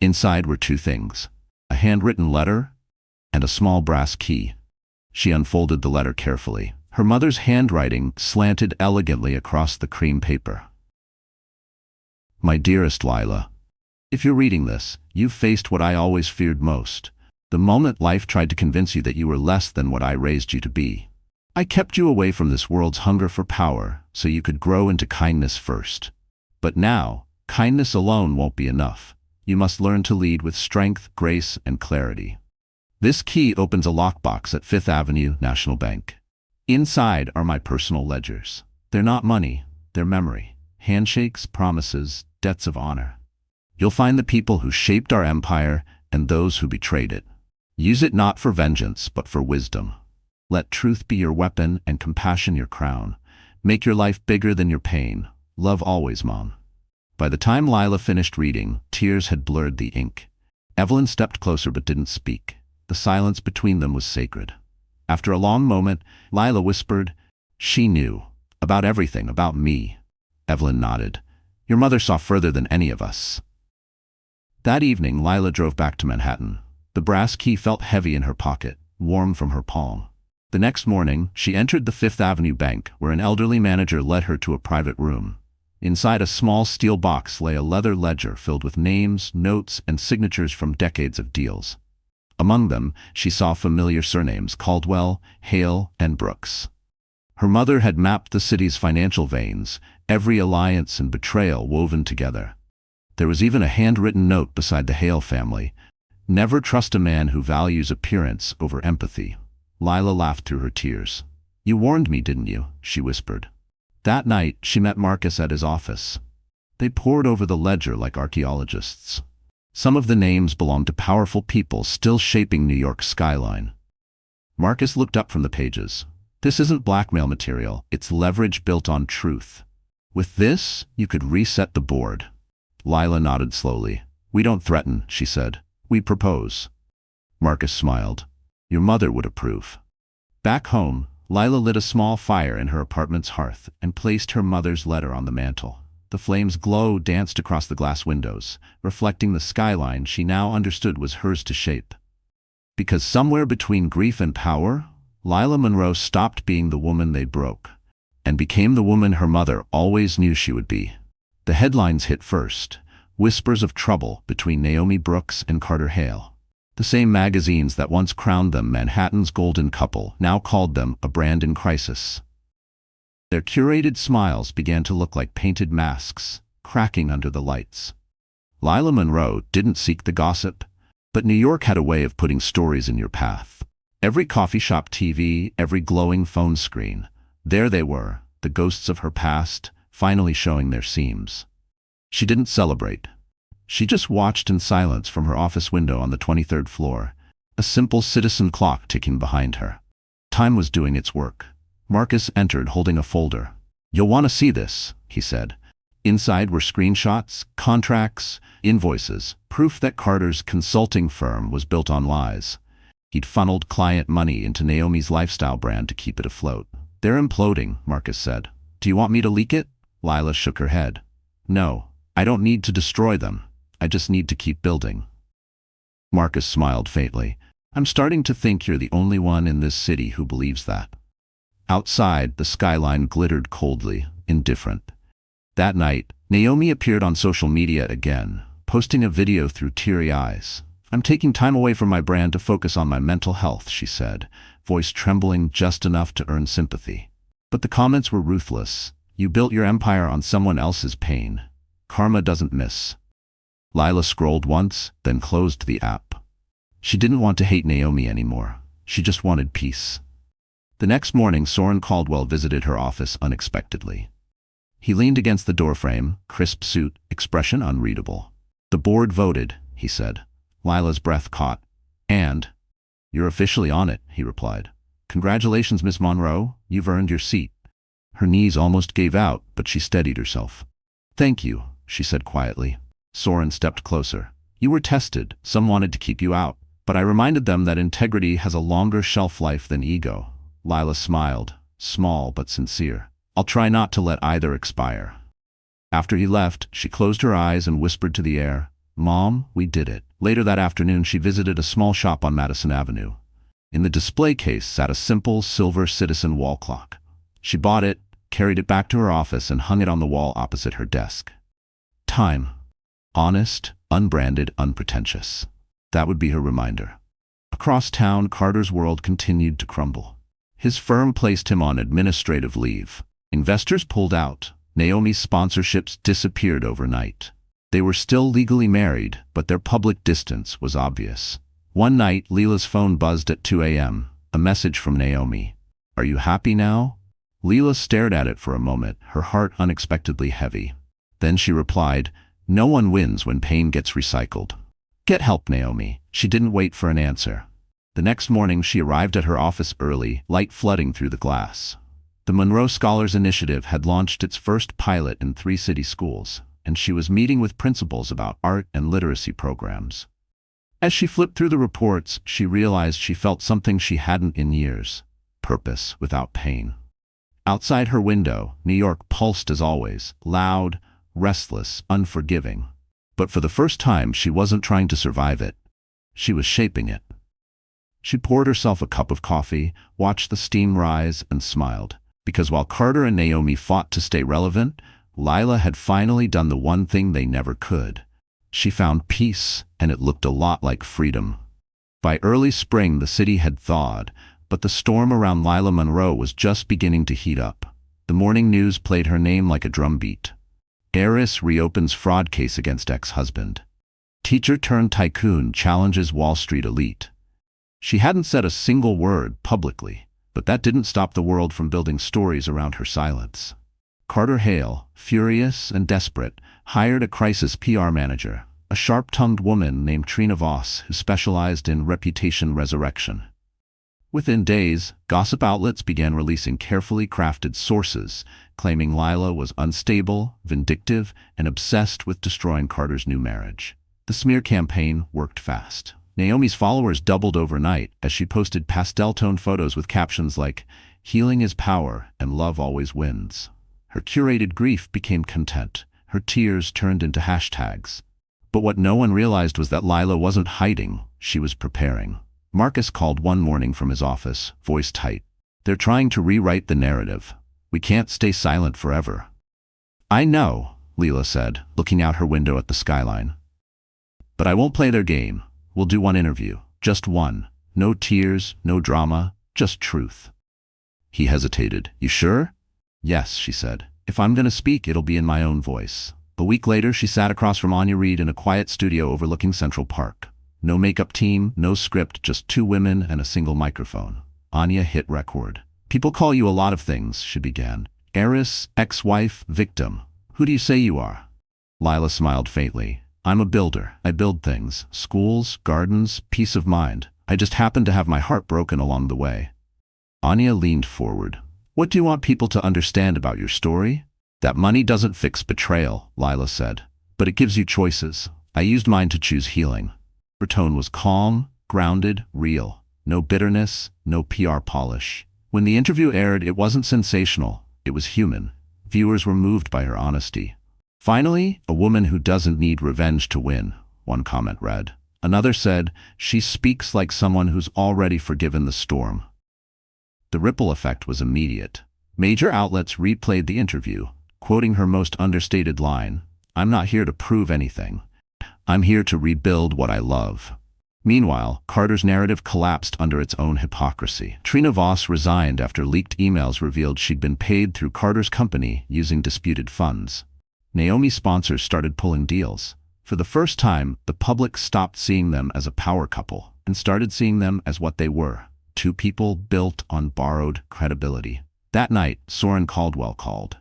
Speaker 1: Inside were two things: a handwritten letter and a small brass key. She unfolded the letter carefully. Her mother's handwriting slanted elegantly across the cream paper. "My dearest Lila, if you're reading this, you've faced what I always feared most. The moment life tried to convince you that you were less than what I raised you to be. I kept you away from this world's hunger for power so you could grow into kindness first. But now, kindness alone won't be enough. You must learn to lead with strength, grace, and clarity. This key opens a lockbox at Fifth Avenue National Bank. Inside are my personal ledgers. They're not money, they're memory. Handshakes, promises, debts of honor. You'll find the people who shaped our empire and those who betrayed it. Use it not for vengeance, but for wisdom. Let truth be your weapon and compassion your crown. Make your life bigger than your pain. Love always, Mom. By the time Lila finished reading, tears had blurred the ink. Evelyn stepped closer but didn't speak. The silence between them was sacred. After a long moment, Lila whispered, "She knew. About everything, about me." Evelyn nodded. "Your mother saw further than any of us." That evening, Lila drove back to Manhattan. The brass key felt heavy in her pocket, warm from her palm. The next morning, she entered the Fifth Avenue Bank, where an elderly manager led her to a private room. Inside a small steel box lay a leather ledger filled with names, notes, and signatures from decades of deals. Among them, she saw familiar surnames: Caldwell, Hale, and Brooks. Her mother had mapped the city's financial veins, every alliance and betrayal woven together. There was even a handwritten note beside the Hale family: "Never trust a man who values appearance over empathy." Lila laughed through her tears. "You warned me, didn't you?" she whispered. That night, she met Marcus at his office. They pored over the ledger like archaeologists. Some of the names belonged to powerful people still shaping New York's skyline. Marcus looked up from the pages. "This isn't blackmail material, it's leverage built on truth. With this, you could reset the board." Lila nodded slowly. "We don't threaten," she said. "We propose." Marcus smiled. "Your mother would approve." Back home, Lila lit a small fire in her apartment's hearth and placed her mother's letter on the mantel. The flame's glow danced across the glass windows, reflecting the skyline she now understood was hers to shape. Because somewhere between grief and power, Lila Monroe stopped being the woman they broke, and became the woman her mother always knew she would be. The headlines hit first: "Whispers of Trouble Between Naomi Brooks and Carter Hale." The same magazines that once crowned them Manhattan's golden couple now called them a brand in crisis. Their curated smiles began to look like painted masks, cracking under the lights. Lila Monroe didn't seek the gossip, but New York had a way of putting stories in your path. Every coffee shop TV, every glowing phone screen, there they were, the ghosts of her past, finally showing their seams. She didn't celebrate. She just watched in silence from her office window on the 23rd floor, a simple citizen clock ticking behind her. Time was doing its work. Marcus entered holding a folder. "You'll want to see this," he said. Inside were screenshots, contracts, invoices, proof that Carter's consulting firm was built on lies. He'd funneled client money into Naomi's lifestyle brand to keep it afloat. "They're imploding," Marcus said. "Do you want me to leak it?" Lila shook her head. "No, I don't need to destroy them. I just need to keep building." Marcus smiled faintly. "I'm starting to think you're the only one in this city who believes that." Outside, the skyline glittered coldly, indifferent. That night, Naomi appeared on social media again, posting a video through teary eyes. "I'm taking time away from my brand to focus on my mental health," she said, voice trembling just enough to earn sympathy. But the comments were ruthless. "You built your empire on someone else's pain. Karma doesn't miss." Lila scrolled once, then closed the app. She didn't want to hate Naomi anymore. She just wanted peace. The next morning, Soren Caldwell visited her office unexpectedly. He leaned against the doorframe, crisp suit, expression unreadable. "The board voted," he said. Lila's breath caught. "And?" "You're officially on it," he replied. "Congratulations, Miss Monroe. You've earned your seat." Her knees almost gave out, but she steadied herself. "Thank you," she said quietly. Soren stepped closer. "You were tested. Some wanted to keep you out. But I reminded them that integrity has a longer shelf life than ego." Lila smiled, small but sincere. "I'll try not to let either expire." After he left, she closed her eyes and whispered to the air, "Mom, we did it." Later that afternoon, she visited a small shop on Madison Avenue. In the display case sat a simple silver Citizen wall clock. She bought it, carried it back to her office, and hung it on the wall opposite her desk. Time. Honest, unbranded, unpretentious. That would be her reminder. Across town, Carter's world continued to crumble. His firm placed him on administrative leave. Investors pulled out. Naomi's sponsorships disappeared overnight. They were still legally married, but their public distance was obvious. One night, Lila's phone buzzed at 2 a.m. A message from Naomi. "Are you happy now?" Lila stared at it for a moment, her heart unexpectedly heavy. Then she replied, "No one wins when pain gets recycled. Get help, Naomi." She didn't wait for an answer. The next morning, she arrived at her office early, light flooding through the glass. The Monroe Scholars Initiative had launched its first pilot in 3 city schools, and she was meeting with principals about art and literacy programs. As she flipped through the reports, she realized she felt something she hadn't in years: purpose without pain. Outside her window, New York pulsed as always, loud, restless, unforgiving. But for the first time, she wasn't trying to survive it. She was shaping it. She poured herself a cup of coffee, watched the steam rise, and smiled. Because while Carter and Naomi fought to stay relevant, Lila had finally done the one thing they never could. She found peace, and it looked a lot like freedom. By early spring, the city had thawed, but the storm around Lila Monroe was just beginning to heat up. The morning news played her name like a drumbeat. Heiress reopens fraud case against ex-husband. Teacher turned tycoon challenges Wall Street elite. She hadn't said a single word publicly, but that didn't stop the world from building stories around her silence. Carter Hale, furious and desperate, hired a crisis PR manager, a sharp-tongued woman named Trina Voss who specialized in reputation resurrection. Within days, gossip outlets began releasing carefully crafted sources, claiming Lila was unstable, vindictive, and obsessed with destroying Carter's new marriage. The smear campaign worked fast. Naomi's followers doubled overnight as she posted pastel-toned photos with captions like, "Healing is power and love always wins." Her curated grief became content. Her tears turned into hashtags. But what no one realized was that Lila wasn't hiding, she was preparing. Marcus called one morning from his office, voice tight. "They're trying to rewrite the narrative. We can't stay silent forever." "I know," Lila said, looking out her window at the skyline. "But I won't play their game. We'll do one interview. Just one. No tears, no drama, just truth." He hesitated. "You sure?" "Yes," she said. "If I'm going to speak, it'll be in my own voice." A week later, she sat across from Anya Reed in a quiet studio overlooking Central Park. No makeup team, no script, just 2 women and a single microphone. Anya hit record. "People call you a lot of things," she began. "Heiress, ex-wife, victim. Who do you say you are?" Lila smiled faintly. "I'm a builder. I build things. Schools, gardens, peace of mind. I just happened to have my heart broken along the way." Anya leaned forward. "What do you want people to understand about your story?" "That money doesn't fix betrayal," Lila said. "But it gives you choices. I used mine to choose healing." Her tone was calm, grounded, real. No bitterness, no PR polish. When the interview aired, it wasn't sensational. It was human. Viewers were moved by her honesty. "Finally, a woman who doesn't need revenge to win," one comment read. Another said, "She speaks like someone who's already forgiven the storm." The ripple effect was immediate. Major outlets replayed the interview, quoting her most understated line, "I'm not here to prove anything. I'm here to rebuild what I love." Meanwhile, Carter's narrative collapsed under its own hypocrisy. Trina Voss resigned after leaked emails revealed she'd been paid through Carter's company using disputed funds. Naomi's sponsors started pulling deals. For the first time, the public stopped seeing them as a power couple and started seeing them as what they were: 2 people built on borrowed credibility. That night, Soren Caldwell called.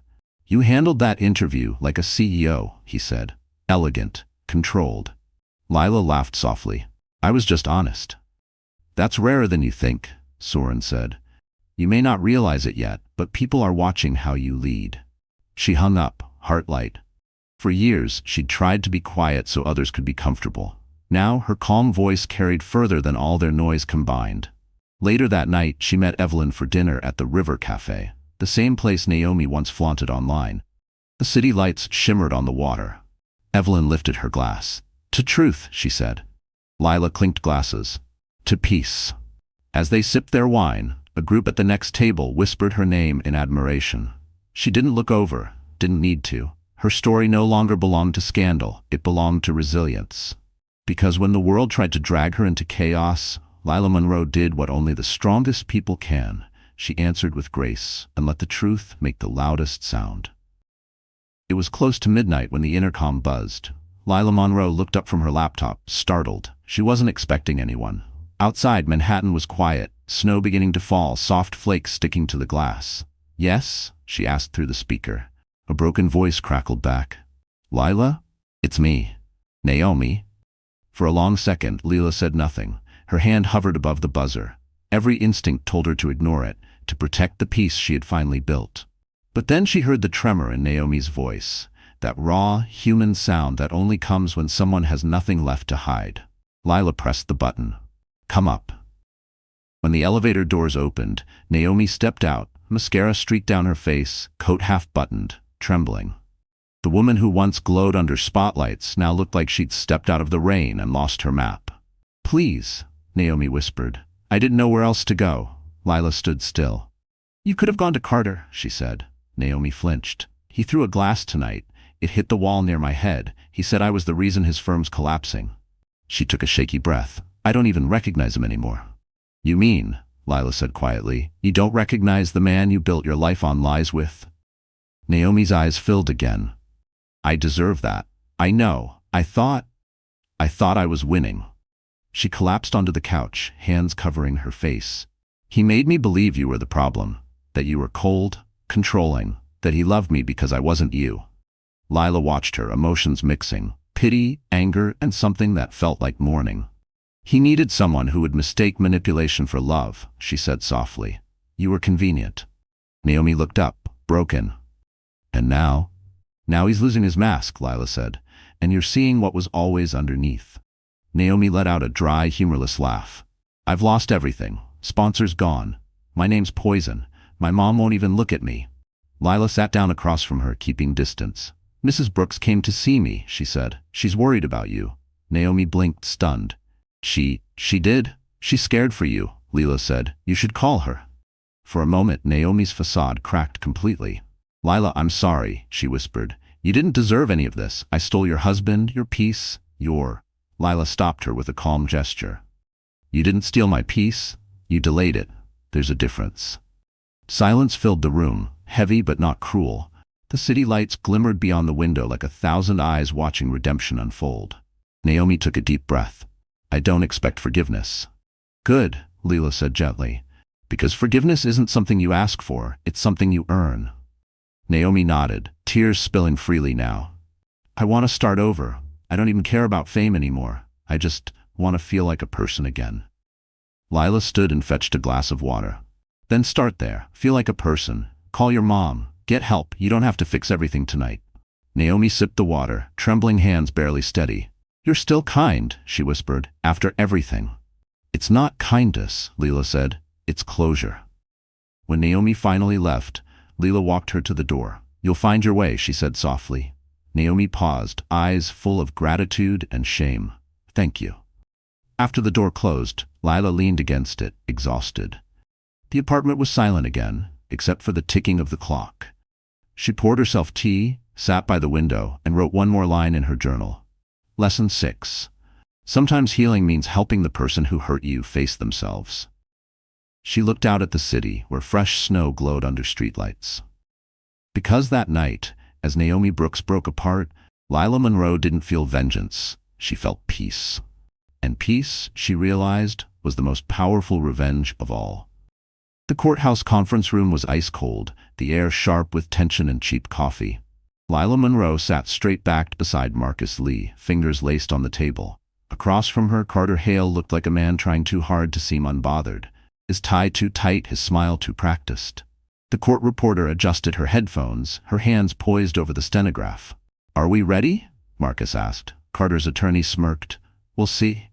Speaker 1: "You handled that interview like a CEO," he said. "Elegant, controlled." Lila laughed softly. "I was just honest." "That's rarer than you think," Soren said. "You may not realize it yet, but people are watching how you lead." She hung up, heart light. For years, she'd tried to be quiet so others could be comfortable. Now, her calm voice carried further than all their noise combined. Later that night, she met Evelyn for dinner at the River Cafe, the same place Naomi once flaunted online. The city lights shimmered on the water. Evelyn lifted her glass. "To truth," she said. Lila clinked glasses. "To peace." As they sipped their wine, a group at the next table whispered her name in admiration. She didn't look over, didn't need to. Her story no longer belonged to scandal, it belonged to resilience. Because when the world tried to drag her into chaos, Lila Monroe did what only the strongest people can. She answered with grace and let the truth make the loudest sound. It was close to midnight when the intercom buzzed. Lila Monroe looked up from her laptop, startled. She wasn't expecting anyone. Outside, Manhattan was quiet, snow beginning to fall, soft flakes sticking to the glass. "Yes?" she asked through the speaker. A broken voice crackled back. "Lila? It's me. Naomi." For a long second, Lila said nothing. Her hand hovered above the buzzer. Every instinct told her to ignore it, to protect the peace she had finally built. But then she heard the tremor in Naomi's voice, that raw, human sound that only comes when someone has nothing left to hide. Lila pressed the button. "Come up." When the elevator doors opened, Naomi stepped out, mascara streaked down her face, coat half-buttoned, trembling. The woman who once glowed under spotlights now looked like she'd stepped out of the rain and lost her map. "Please," Naomi whispered. "I didn't know where else to go." Lila stood still. "You could have gone to Carter," she said. Naomi flinched. "He threw a glass tonight. It hit the wall near my head. He said I was the reason his firm's collapsing." She took a shaky breath. "I don't even recognize him anymore." "You mean," Lila said quietly, "you don't recognize the man you built your life on lies with?" Naomi's eyes filled again. "I deserve that. I know. I thought I was winning." She collapsed onto the couch, hands covering her face. "He made me believe you were the problem, that you were cold, controlling, that he loved me because I wasn't you." Lila watched her, emotions mixing, pity, anger, and something that felt like mourning. "He needed someone who would mistake manipulation for love," she said softly. "You were convenient." Naomi looked up, broken. "And now?" "Now he's losing his mask," Lila said, "and you're seeing what was always underneath." Naomi let out a dry, humorless laugh. "I've lost everything. Sponsors gone. My name's poison. My mom won't even look at me." Lila sat down across from her, keeping distance. "Mrs. Brooks came to see me," she said. "She's worried about you." Naomi blinked, stunned. She did? She's scared for you," Lila said. "You should call her." For a moment, Naomi's facade cracked completely. "Lila, I'm sorry," she whispered. "You didn't deserve any of this. I stole your husband, your peace, your—" Lila stopped her with a calm gesture. "You didn't steal my peace. You delayed it. There's a difference." Silence filled the room, heavy but not cruel. The city lights glimmered beyond the window like 1,000 eyes watching redemption unfold. Naomi took a deep breath. "I don't expect forgiveness." "Good," Lila said gently. "Because forgiveness isn't something you ask for, it's something you earn." Naomi nodded, tears spilling freely now. "I want to start over. I don't even care about fame anymore. I just want to feel like a person again." Lila stood and fetched a glass of water. "Then start there. Feel like a person. Call your mom. Get help. You don't have to fix everything tonight." Naomi sipped the water, trembling hands barely steady. "You're still kind," she whispered, "after everything." "It's not kindness," Lila said. "It's closure." When Naomi finally left, Lila walked her to the door. "You'll find your way," she said softly. Naomi paused, eyes full of gratitude and shame. "Thank you." After the door closed, Lila leaned against it, exhausted. The apartment was silent again, except for the ticking of the clock. She poured herself tea, sat by the window, and wrote one more line in her journal. Lesson 6. Sometimes healing means helping the person who hurt you face themselves. She looked out at the city, where fresh snow glowed under streetlights. Because that night, as Naomi Brooks broke apart, Lila Monroe didn't feel vengeance. She felt peace. And peace, she realized, was the most powerful revenge of all. The courthouse conference room was ice-cold, the air sharp with tension and cheap coffee. Lila Monroe sat straight-backed beside Marcus Lee, fingers laced on the table. Across from her, Carter Hale looked like a man trying too hard to seem unbothered, his tie too tight, his smile too practiced. The court reporter adjusted her headphones, her hands poised over the stenograph. "Are we ready?" Marcus asked. Carter's attorney smirked. "We'll see."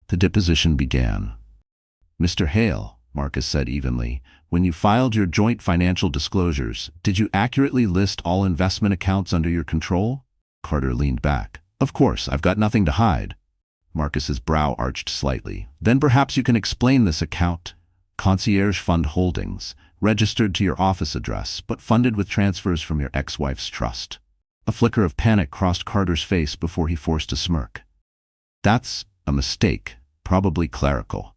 Speaker 1: The deposition began. "Mr. Hale," Marcus said evenly, "when you filed your joint financial disclosures, did you accurately list all investment accounts under your control?" Carter leaned back. "Of course, I've got nothing to hide." Marcus's brow arched slightly. "Then perhaps you can explain this account. Concierge Fund Holdings, registered to your office address, but funded with transfers from your ex-wife's trust." A flicker of panic crossed Carter's face before he forced a smirk. "That's a mistake, probably clerical."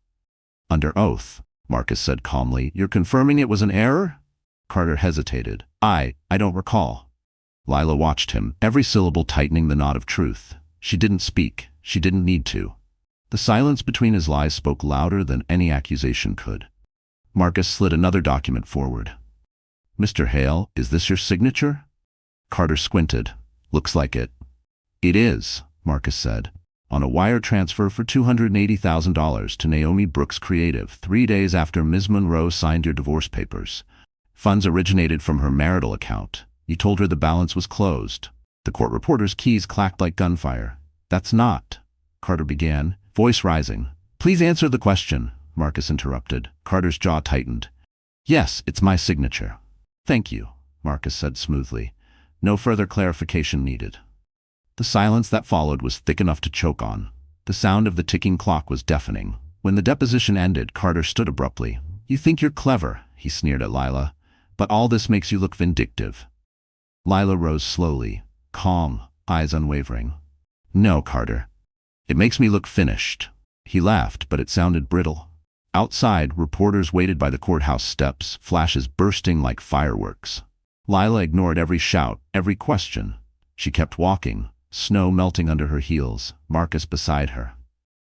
Speaker 1: Under oath, Marcus said calmly. You're confirming it was an error? Carter hesitated. I don't recall. Lila watched him, every syllable tightening the knot of truth. She didn't speak. She didn't need to. The silence between his lies spoke louder than any accusation could. Marcus slid another document forward. Mr. Hale, is this your signature? Carter squinted. Looks like it. It is, Marcus said. On a wire transfer for $280,000 to Naomi Brooks Creative 3 days after Ms. Monroe signed your divorce papers. Funds originated from her marital account. You told her the balance was closed. The court reporter's keys clacked like gunfire. That's not, Carter began, voice rising. Please answer the question, Marcus interrupted. Carter's jaw tightened. Yes, it's my signature. Thank you, Marcus said smoothly. No further clarification needed. The silence that followed was thick enough to choke on. The sound of the ticking clock was deafening. When the deposition ended, Carter stood abruptly. You think you're clever, he sneered at Lila, but all this makes you look vindictive. Lila rose slowly, calm, eyes unwavering. No, Carter. It makes me look finished. He laughed, but it sounded brittle. Outside, reporters waited by the courthouse steps, flashes bursting like fireworks. Lila ignored every shout, every question. She kept walking, snow melting under her heels, Marcus beside her.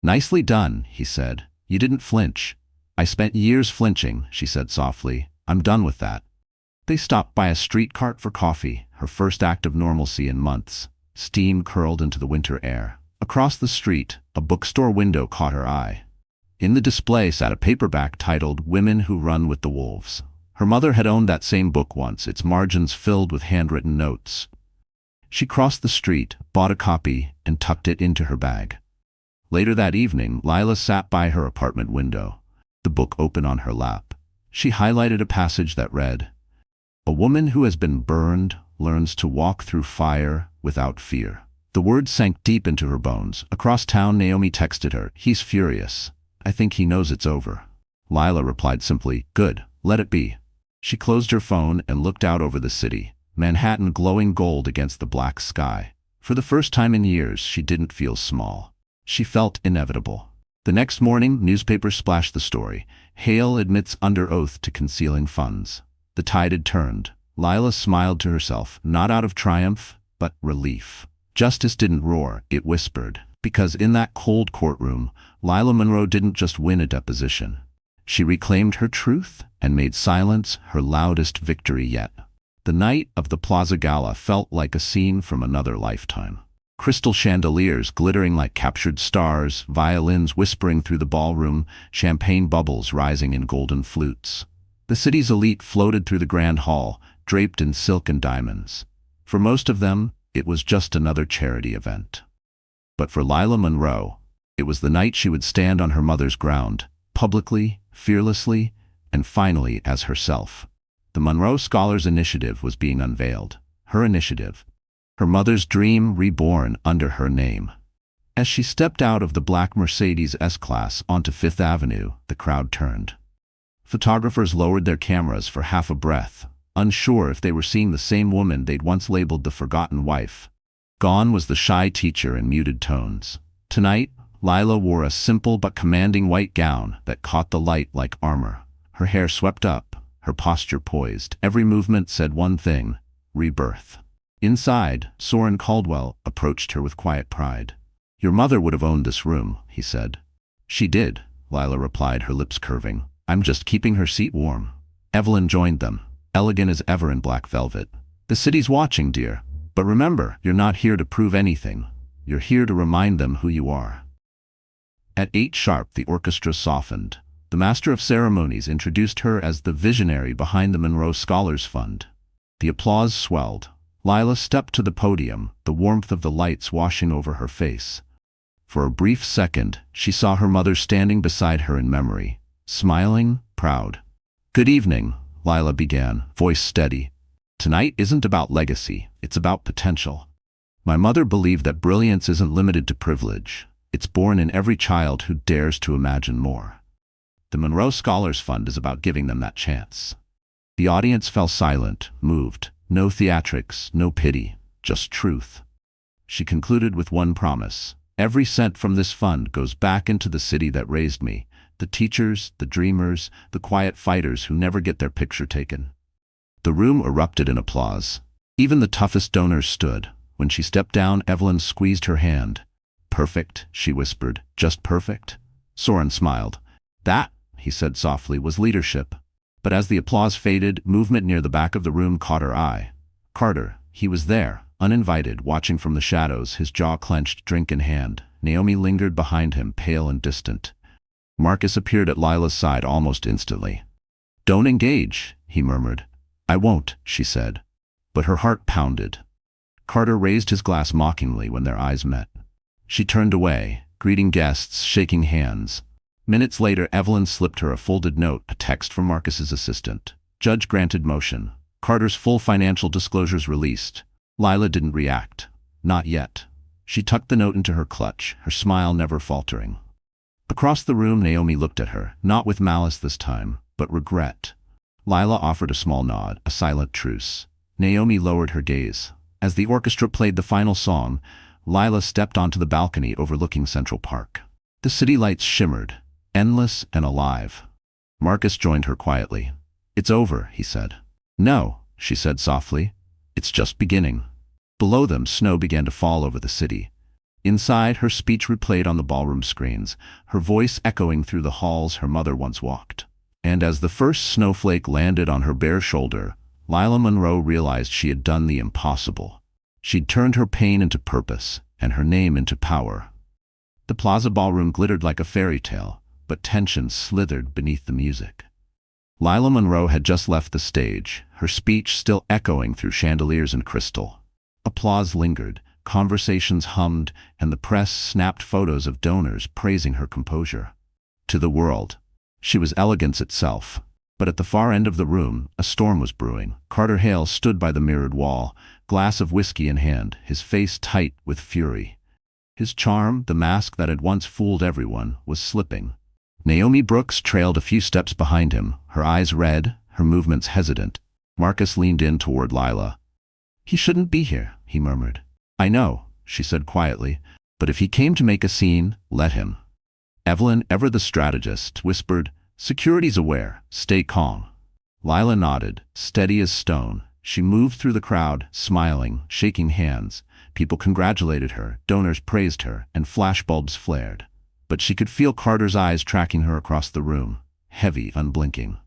Speaker 1: Nicely done, he said. You didn't flinch. I spent years flinching, she said softly. I'm done with that. They stopped by a street cart for coffee, her first act of normalcy in months. Steam curled into the winter air. Across the street, a bookstore window caught her eye. In the display sat a paperback titled Women Who Run with the Wolves. Her mother had owned that same book once, its margins filled with handwritten notes. She crossed the street, bought a copy, and tucked it into her bag. Later that evening, Lila sat by her apartment window, the book open on her lap. She highlighted a passage that read, "A woman who has been burned learns to walk through fire without fear." The words sank deep into her bones. Across town, Naomi texted her, "He's furious. I think he knows it's over." Lila replied simply, "Good, let it be." She closed her phone and looked out over the city, Manhattan glowing gold against the black sky. For the first time in years, she didn't feel small. She felt inevitable. The next morning, newspapers splashed the story. Hale admits under oath to concealing funds. The tide had turned. Lila smiled to herself, not out of triumph, but relief. Justice didn't roar, it whispered. Because in that cold courtroom, Lila Monroe didn't just win a deposition. She reclaimed her truth and made silence her loudest victory yet. The night of the Plaza Gala felt like a scene from another lifetime. Crystal chandeliers glittering like captured stars, violins whispering through the ballroom, champagne bubbles rising in golden flutes. The city's elite floated through the grand hall, draped in silk and diamonds. For most of them, it was just another charity event. But for Lila Monroe, it was the night she would stand on her mother's ground, publicly, fearlessly, and finally as herself. The Monroe Scholars Initiative was being unveiled. Her initiative. Her mother's dream reborn under her name. As she stepped out of the black Mercedes S-Class onto Fifth Avenue, the crowd turned. Photographers lowered their cameras for half a breath, unsure if they were seeing the same woman they'd once labeled the forgotten wife. Gone was the shy teacher in muted tones. Tonight, Lila wore a simple but commanding white gown that caught the light like armor. Her hair swept up, her posture poised. Every movement said one thing: rebirth. Inside, Soren Caldwell approached her with quiet pride. "Your mother would have owned this room," he said. "She did," Lila replied, her lips curving. "I'm just keeping her seat warm." Evelyn joined them, elegant as ever in black velvet. "The city's watching, dear. But remember, you're not here to prove anything. You're here to remind them who you are." At 8 sharp, the orchestra softened. The master of ceremonies introduced her as the visionary behind the Monroe Scholars Fund. The applause swelled. Lila stepped to the podium, the warmth of the lights washing over her face. For a brief second, she saw her mother standing beside her in memory, smiling, proud. "Good evening," Lila began, voice steady. "Tonight isn't about legacy, it's about potential. My mother believed that brilliance isn't limited to privilege. It's born in every child who dares to imagine more. The Monroe Scholars Fund is about giving them that chance." The audience fell silent, moved. No theatrics, no pity, just truth. She concluded with one promise: "Every cent from this fund goes back into the city that raised me, The teachers, the dreamers, the quiet fighters who never get their picture taken. The room erupted in applause. Even the toughest donors stood. When she stepped down, Evelyn squeezed her hand. "Perfect," she whispered. "Just perfect?" Soren smiled. "That," he said softly, "was leadership." But as the applause faded, movement near the back of the room caught her eye. Carter, he was there, uninvited, watching from the shadows, his jaw clenched, drink in hand. Naomi lingered behind him, pale and distant. Marcus appeared at Lila's side almost instantly. "Don't engage," he murmured. "I won't," she said. But her heart pounded. Carter raised his glass mockingly when their eyes met. She turned away, greeting guests, shaking hands. Minutes later, Evelyn slipped her a folded note, a text from Marcus's assistant. Judge granted motion. Carter's full financial disclosures released. Lila didn't react. Not yet. She tucked the note into her clutch, her smile never faltering. Across the room, Naomi looked at her, not with malice this time, but regret. Lila offered a small nod, a silent truce. Naomi lowered her gaze. As the orchestra played the final song, Lila stepped onto the balcony overlooking Central Park. The city lights shimmered, endless and alive. Marcus joined her quietly. "It's over," he said. "No," she said softly. "It's just beginning." Below them, snow began to fall over the city. Inside, her speech replayed on the ballroom screens, her voice echoing through the halls her mother once walked. And as the first snowflake landed on her bare shoulder, Lila Monroe realized she had done the impossible. She'd turned her pain into purpose, and her name into power. The plaza ballroom glittered like a fairy tale, but tension slithered beneath the music. Lila Monroe had just left the stage, her speech still echoing through chandeliers and crystal. Applause lingered, conversations hummed, and the press snapped photos of donors praising her composure. To the world, she was elegance itself. But at the far end of the room, a storm was brewing. Carter Hale stood by the mirrored wall, glass of whiskey in hand, his face tight with fury. His charm, the mask that had once fooled everyone, was slipping. Naomi Brooks trailed a few steps behind him, her eyes red, her movements hesitant. Marcus leaned in toward Lila. "He shouldn't be here," he murmured. "I know," she said quietly, "but if he came to make a scene, let him." Evelyn, ever the strategist, whispered, "Security's aware. Stay calm." Lila nodded, steady as stone. She moved through the crowd, smiling, shaking hands. People congratulated her, donors praised her, and flashbulbs flared. But she could feel Carter's eyes tracking her across the room, heavy, unblinking.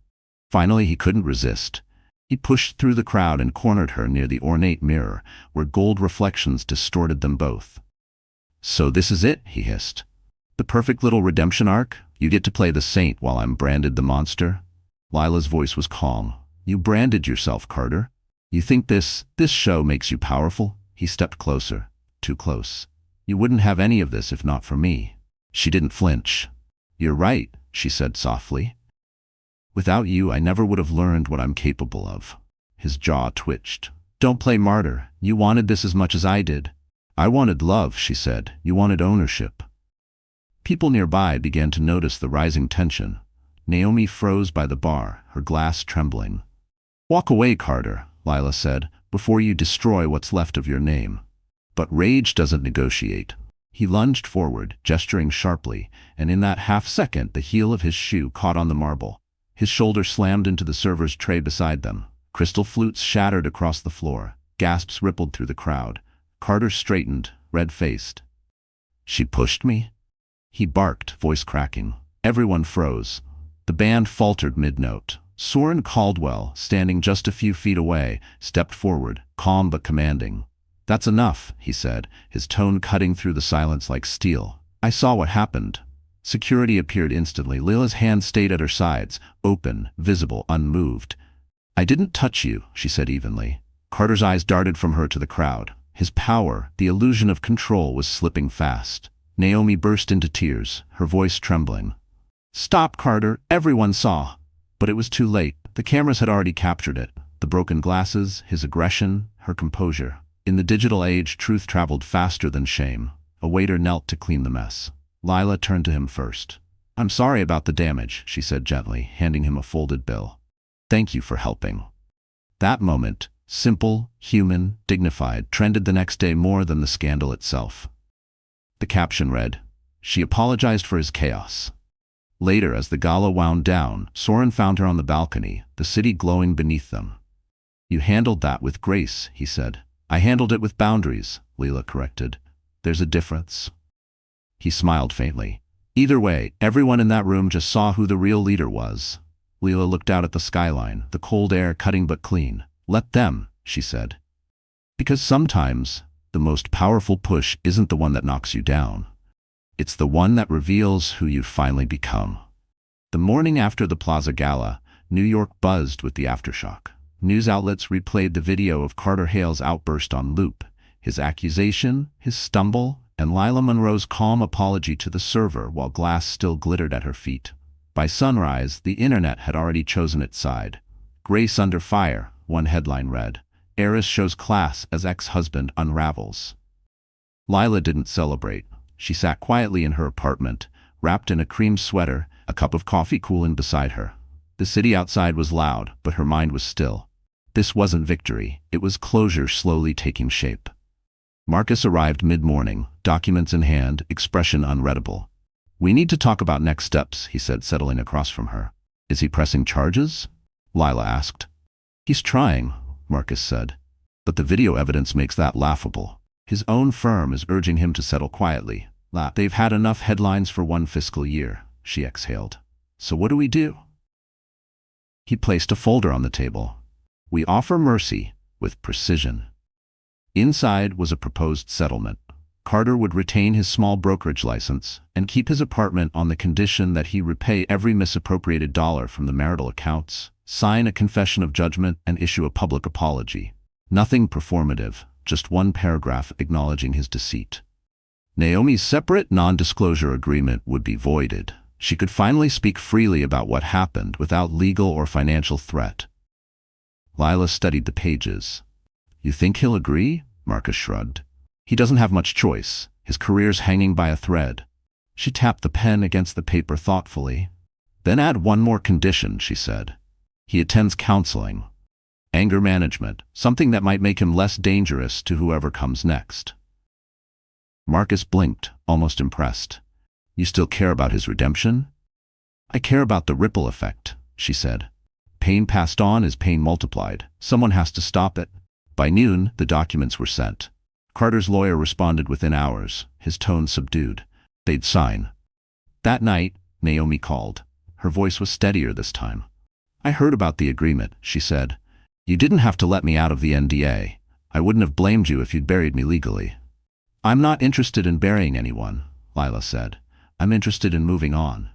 Speaker 1: Finally, he couldn't resist. He pushed through the crowd and cornered her near the ornate mirror, where gold reflections distorted them both. "So this is it," he hissed. "The perfect little redemption arc? You get to play the saint while I'm branded the monster?" Lila's voice was calm. "You branded yourself, Carter. You think this show makes you powerful?" He stepped closer, too close. "You wouldn't have any of this if not for me." She didn't flinch. "You're right," she said softly. "Without you, I never would have learned what I'm capable of." His jaw twitched. "Don't play martyr. You wanted this as much as I did." "I wanted love," she said. "You wanted ownership." People nearby began to notice the rising tension. Naomi froze by the bar, her glass trembling. "Walk away, Carter," Lila said, "before you destroy what's left of your name." But rage doesn't negotiate. He lunged forward, gesturing sharply, and in that half-second the heel of his shoe caught on the marble. His shoulder slammed into the server's tray beside them. Crystal flutes shattered across the floor. Gasps rippled through the crowd. Carter straightened, red-faced. "She pushed me?" He barked, voice cracking. Everyone froze. The band faltered mid-note. Soren Caldwell, standing just a few feet away, stepped forward, calm but commanding. "That's enough," he said, his tone cutting through the silence like steel. "I saw what happened." Security appeared instantly. Lila's hand stayed at her sides, open, visible, unmoved. "I didn't touch you," she said evenly. Carter's eyes darted from her to the crowd. His power, the illusion of control, was slipping fast. Naomi burst into tears, her voice trembling. "Stop, Carter! Everyone saw!" But it was too late. The cameras had already captured it. The broken glasses, his aggression, her composure. In the digital age, truth traveled faster than shame. A waiter knelt to clean the mess. Lila turned to him first. "I'm sorry about the damage," she said gently, handing him a folded bill. "Thank you for helping." That moment, simple, human, dignified, trended the next day more than the scandal itself. The caption read, "She apologized for his chaos." Later, as the gala wound down, Soren found her on the balcony, the city glowing beneath them. "You handled that with grace," he said. "I handled it with boundaries," Lila corrected. "There's a difference." He smiled faintly. Either way, everyone in that room just saw who the real leader was. Lila looked out at the skyline, the cold air cutting but clean. "Let them," she said. "Because sometimes, the most powerful push isn't the one that knocks you down. It's the one that reveals who you've finally become." The morning after the Plaza Gala, New York buzzed with the aftershock. News outlets replayed the video of Carter Hale's outburst on loop, his accusation, his stumble, and Lila Monroe's calm apology to the server while glass still glittered at her feet. By sunrise, the internet had already chosen its side. "Grace under fire," one headline read. "Heiress shows class as ex-husband unravels." Lila didn't celebrate. She sat quietly in her apartment, wrapped in a cream sweater, a cup of coffee cooling beside her. The city outside was loud, but her mind was still. This wasn't victory, it was closure slowly taking shape. Marcus arrived mid-morning, documents in hand, expression unreadable. "We need to talk about next steps," he said, settling across from her. "Is he pressing charges?" Lila asked. "He's trying," Marcus said. "But the video evidence makes that laughable. His own firm is urging him to settle quietly. They've had enough headlines for one fiscal year," she exhaled. "So what do we do?" He placed a folder on the table. "We offer mercy with precision." Inside was a proposed settlement. Carter would retain his small brokerage license and keep his apartment on the condition that he repay every misappropriated dollar from the marital accounts, sign a confession of judgment, and issue a public apology. Nothing performative, just one paragraph acknowledging his deceit. Naomi's separate non-disclosure agreement would be voided. She could finally speak freely about what happened without legal or financial threat. Lila studied the pages. "You think he'll agree?" Marcus shrugged. "He doesn't have much choice. His career's hanging by a thread." She tapped the pen against the paper thoughtfully. "Then add one more condition," she said. "He attends counseling. Anger management, something that might make him less dangerous to whoever comes next." Marcus blinked, almost impressed. "You still care about his redemption?" "I care about the ripple effect," she said. "Pain passed on is pain multiplied. Someone has to stop it." By noon, the documents were sent. Carter's lawyer responded within hours, his tone subdued. They'd sign. That night, Naomi called. Her voice was steadier this time. "I heard about the agreement," she said. "You didn't have to let me out of the NDA. I wouldn't have blamed you if you'd buried me legally." "I'm not interested in burying anyone," Lila said. "I'm interested in moving on."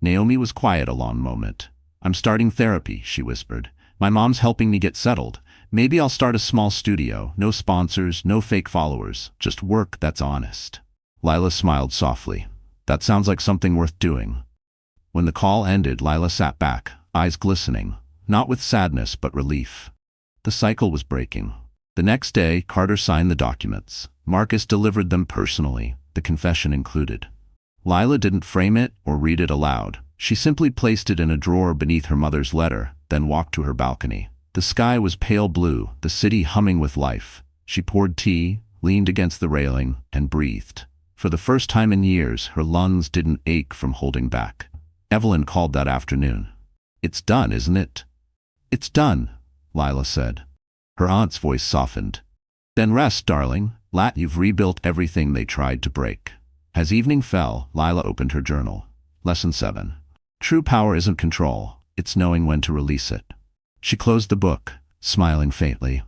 Speaker 1: Naomi was quiet a long moment. "I'm starting therapy," she whispered. "My mom's helping me get settled. Maybe I'll start a small studio, no sponsors, no fake followers, just work that's honest." Lila smiled softly. "That sounds like something worth doing." When the call ended, Lila sat back, eyes glistening, not with sadness but relief. The cycle was breaking. The next day, Carter signed the documents. Marcus delivered them personally, the confession included. Lila didn't frame it or read it aloud. She simply placed it in a drawer beneath her mother's letter, then walked to her balcony. The sky was pale blue, the city humming with life. She poured tea, leaned against the railing, and breathed. For the first time in years, her lungs didn't ache from holding back. Evelyn called that afternoon. "It's done, isn't it?" "It's done," Lila said. Her aunt's voice softened. "Then rest, darling. You've rebuilt everything they tried to break." As evening fell, Lila opened her journal. Lesson 7. True power isn't control, it's knowing when to release it. She closed the book, smiling faintly.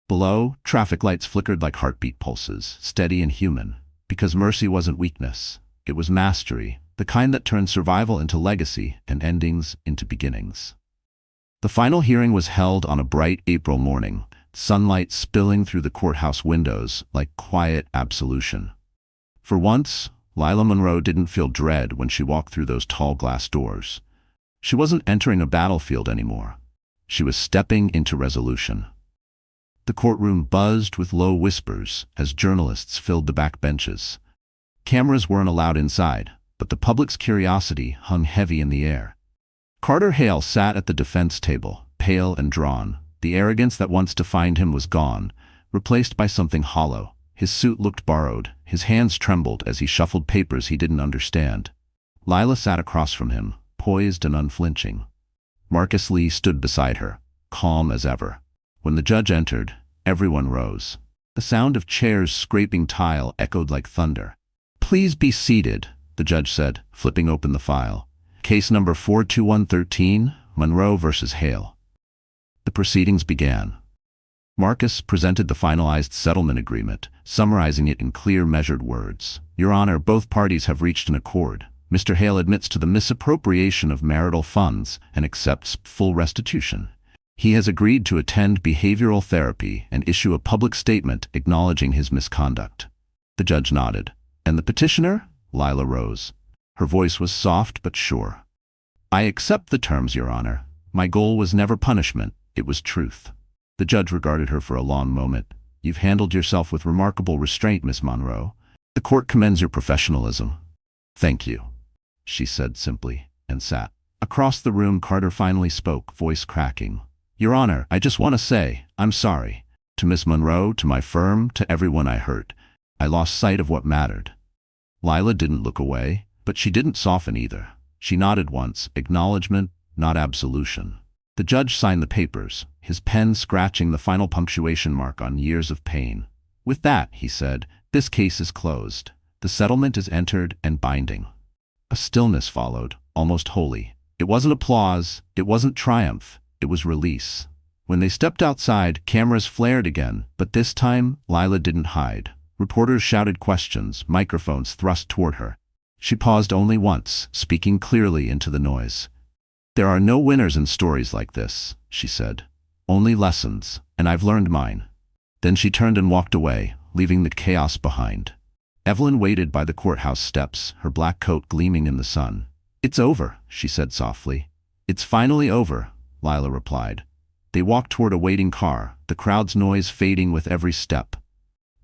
Speaker 1: Below, traffic lights flickered like heartbeat pulses, steady and human. Because mercy wasn't weakness, it was mastery, the kind that turned survival into legacy and endings into beginnings. The final hearing was held on a bright April morning, sunlight spilling through the courthouse windows like quiet absolution. For once, Lila Monroe didn't feel dread when she walked through those tall glass doors. She wasn't entering a battlefield anymore. She was stepping into resolution. The courtroom buzzed with low whispers as journalists filled the back benches. Cameras weren't allowed inside, but the public's curiosity hung heavy in the air. Carter Hale sat at the defense table, pale and drawn. The arrogance that once defined him was gone, replaced by something hollow. His suit looked borrowed, his hands trembled as he shuffled papers he didn't understand. Lila sat across from him, poised and unflinching. Marcus Lee stood beside her, calm as ever. When the judge entered, everyone rose. The sound of chairs scraping tile echoed like thunder. "Please be seated," the judge said, flipping open the file. "Case number 42113, Monroe versus Hale." The proceedings began. Marcus presented the finalized settlement agreement, summarizing it in clear, measured words. "Your Honor, both parties have reached an accord. Mr. Hale admits to the misappropriation of marital funds and accepts full restitution. He has agreed to attend behavioral therapy and issue a public statement acknowledging his misconduct." The judge nodded. "And the petitioner?" Lila rose. Her voice was soft but sure. "I accept the terms, Your Honor. My goal was never punishment, it was truth." The judge regarded her for a long moment. "You've handled yourself with remarkable restraint, Miss Monroe. The court commends your professionalism." "Thank you," she said simply, and sat. Across the room, Carter finally spoke, voice cracking. "Your Honor, I just want to say, I'm sorry. To Miss Monroe, to my firm, to everyone I hurt. I lost sight of what mattered." Lila didn't look away, but she didn't soften either. She nodded once, acknowledgement, not absolution. The judge signed the papers, his pen scratching the final punctuation mark on years of pain. "With that," he said, "this case is closed. The settlement is entered and binding." A stillness followed, almost holy. It wasn't applause, it wasn't triumph, it was release. When they stepped outside, cameras flared again, but this time, Lila didn't hide. Reporters shouted questions, microphones thrust toward her. She paused only once, speaking clearly into the noise. "There are no winners in stories like this," she said. "Only lessons, and I've learned mine." Then she turned and walked away, leaving the chaos behind. Evelyn waited by the courthouse steps, her black coat gleaming in the sun. "It's over," she said softly. "It's finally over," Lila replied. They walked toward a waiting car, the crowd's noise fading with every step.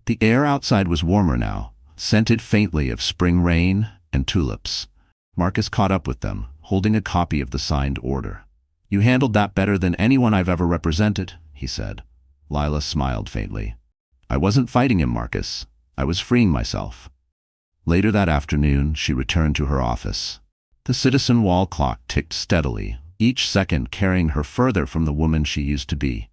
Speaker 1: The air outside was warmer now, scented faintly of spring rain and tulips. Marcus caught up with them, holding a copy of the signed order. "You handled that better than anyone I've ever represented," he said. Lila smiled faintly. "I wasn't fighting him, Marcus. I was freeing myself." Later that afternoon, she returned to her office. The citizen wall clock ticked steadily, each second carrying her further from the woman she used to be.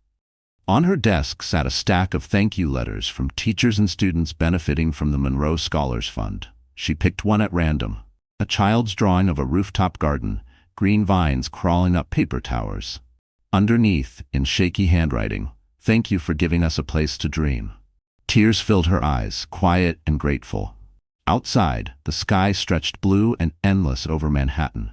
Speaker 1: On her desk sat a stack of thank you letters from teachers and students benefiting from the Monroe Scholars Fund. She picked one at random. A child's drawing of a rooftop garden, green vines crawling up paper towers. Underneath, in shaky handwriting, "Thank you for giving us a place to dream." Tears filled her eyes, quiet and grateful. Outside, the sky stretched blue and endless over Manhattan.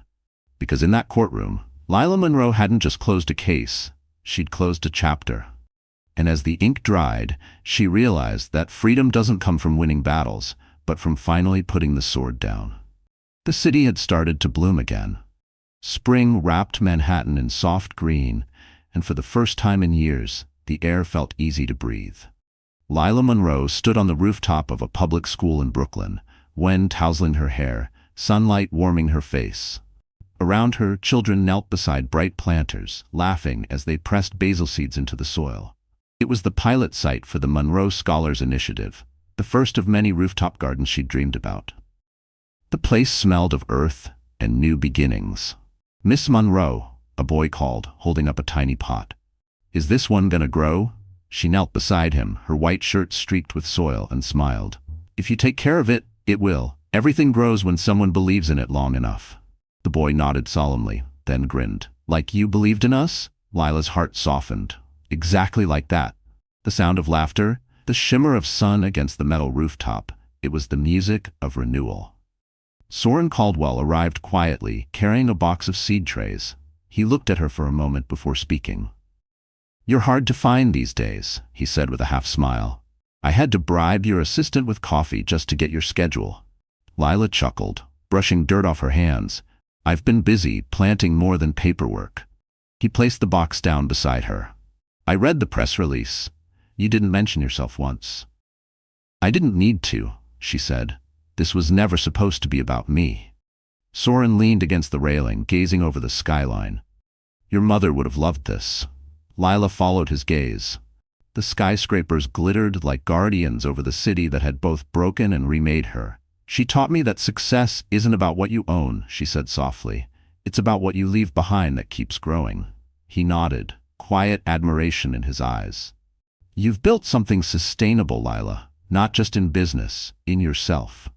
Speaker 1: Because in that courtroom, Lila Monroe hadn't just closed a case, she'd closed a chapter. And as the ink dried, she realized that freedom doesn't come from winning battles, but from finally putting the sword down. The city had started to bloom again. Spring wrapped Manhattan in soft green, and for the first time in years, the air felt easy to breathe. Lila Monroe stood on the rooftop of a public school in Brooklyn, wind tousling her hair, sunlight warming her face. Around her, children knelt beside bright planters, laughing as they pressed basil seeds into the soil. It was the pilot site for the Monroe Scholars Initiative, the first of many rooftop gardens she'd dreamed about. The place smelled of earth and new beginnings. "Miss Monroe," a boy called, holding up a tiny pot. "Is this one gonna grow?" She knelt beside him, her white shirt streaked with soil, and smiled. "If you take care of it, it will. Everything grows when someone believes in it long enough." The boy nodded solemnly, then grinned. "Like you believed in us?" Lila's heart softened. Exactly like that. The sound of laughter, the shimmer of sun against the metal rooftop, it was the music of renewal. Soren Caldwell arrived quietly, carrying a box of seed trays. He looked at her for a moment before speaking. "You're hard to find these days," he said with a half smile. "I had to bribe your assistant with coffee just to get your schedule." Lila chuckled, brushing dirt off her hands. "I've been busy planting more than paperwork." He placed the box down beside her. "I read the press release. You didn't mention yourself once." "I didn't need to," she said. "This was never supposed to be about me." Soren leaned against the railing, gazing over the skyline. "Your mother would have loved this." Lila followed his gaze. The skyscrapers glittered like guardians over the city that had both broken and remade her. She taught me that success isn't about what you own, she said softly. It's about what you leave behind that keeps growing. He nodded, quiet admiration in his eyes. You've built something sustainable, Lila, not just in business, in yourself.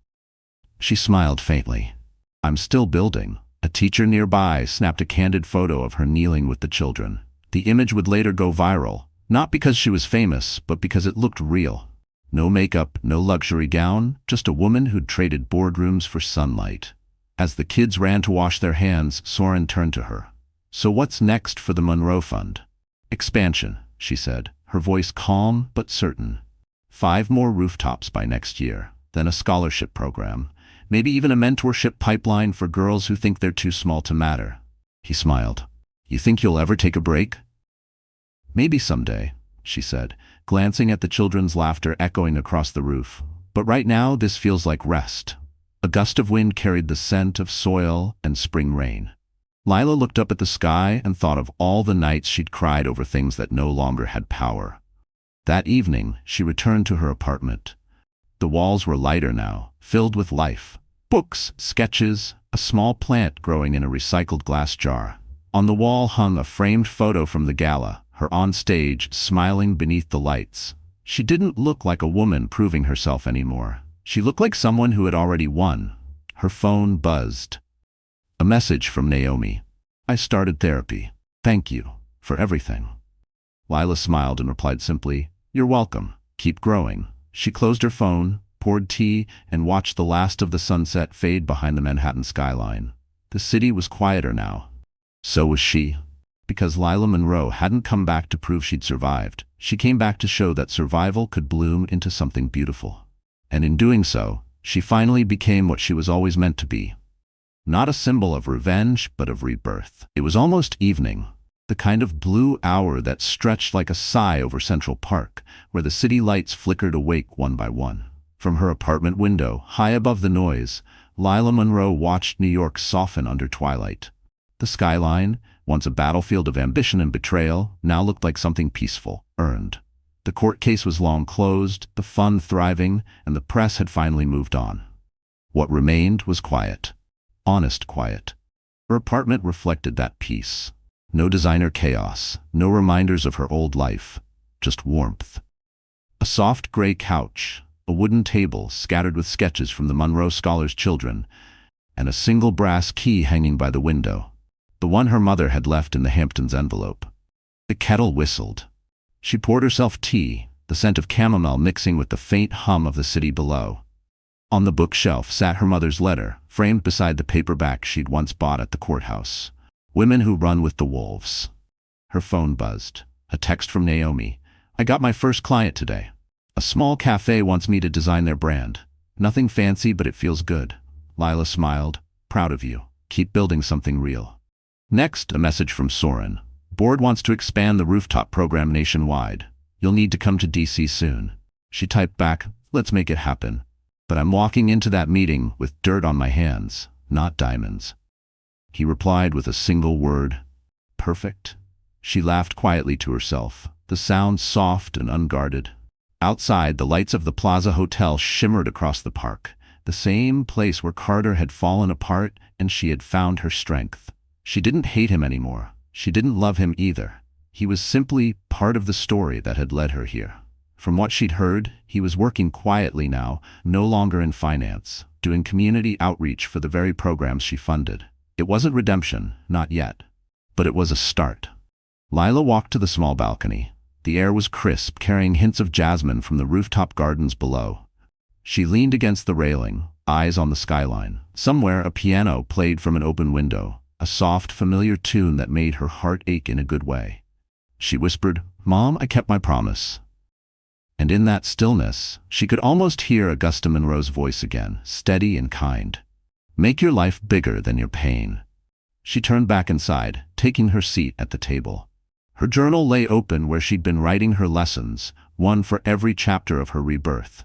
Speaker 1: She smiled faintly. I'm still building. A teacher nearby snapped a candid photo of her kneeling with the children. The image would later go viral, not because she was famous, but because it looked real. No makeup, no luxury gown, just a woman who'd traded boardrooms for sunlight. As the kids ran to wash their hands, Soren turned to her. So what's next for the Monroe Fund? Expansion, she said, her voice calm but certain. 5 more rooftops by next year, then a scholarship program, maybe even a mentorship pipeline for girls who think they're too small to matter. He smiled. You think you'll ever take a break? Maybe someday, she said, glancing at the children's laughter echoing across the roof. But right now this feels like rest. A gust of wind carried the scent of soil and spring rain. Lila looked up at the sky and thought of all the nights she'd cried over things that no longer had power. That evening, she returned to her apartment. The walls were lighter now, filled with life. Books, sketches, a small plant growing in a recycled glass jar. On the wall hung a framed photo from the gala, her on stage, smiling beneath the lights. She didn't look like a woman proving herself anymore. She looked like someone who had already won. Her phone buzzed. A message from Naomi. I started therapy. Thank you for everything. Lila smiled and replied simply, You're welcome. Keep growing. She closed her phone, poured tea, and watched the last of the sunset fade behind the Manhattan skyline. The city was quieter now. So was she. Because Lila Monroe hadn't come back to prove she'd survived. She came back to show that survival could bloom into something beautiful. And in doing so, she finally became what she was always meant to be. Not a symbol of revenge, but of rebirth. It was almost evening, the kind of blue hour that stretched like a sigh over Central Park, where the city lights flickered awake one by one. From her apartment window, high above the noise, Lila Monroe watched New York soften under twilight. The skyline, once a battlefield of ambition and betrayal, now looked like something peaceful, earned. The court case was long closed, the fund thriving, and the press had finally moved on. What remained was quiet. Honest quiet. Her apartment reflected that peace. No designer chaos, no reminders of her old life, just warmth. A soft gray couch, a wooden table scattered with sketches from the Monroe scholars' children, and a single brass key hanging by the window, the one her mother had left in the Hamptons envelope. The kettle whistled. She poured herself tea, the scent of chamomile mixing with the faint hum of the city below. On the bookshelf sat her mother's letter, framed beside the paperback she'd once bought at the courthouse. Women Who Run with the Wolves. Her phone buzzed. A text from Naomi. I got my first client today. A small cafe wants me to design their brand. Nothing fancy, but it feels good. Lila smiled. Proud of you. Keep building something real. Next, a message from Soren. Board wants to expand the rooftop program nationwide. You'll need to come to DC soon. She typed back, let's make it happen. But I'm walking into that meeting with dirt on my hands, not diamonds. He replied with a single word, perfect. She laughed quietly to herself, the sound soft and unguarded. Outside, the lights of the Plaza Hotel shimmered across the park, the same place where Carter had fallen apart and she had found her strength. She didn't hate him anymore. She didn't love him either. He was simply part of the story that had led her here. From what she'd heard, he was working quietly now, no longer in finance, doing community outreach for the very programs she funded. It wasn't redemption, not yet. But it was a start. Lila walked to the small balcony. The air was crisp, carrying hints of jasmine from the rooftop gardens below. She leaned against the railing, eyes on the skyline. Somewhere, a piano played from an open window, a soft, familiar tune that made her heart ache in a good way. She whispered, Mom, I kept my promise. And in that stillness, she could almost hear Augusta Monroe's voice again, steady and kind. Make your life bigger than your pain. She turned back inside, taking her seat at the table. Her journal lay open where she'd been writing her lessons, one for every chapter of her rebirth.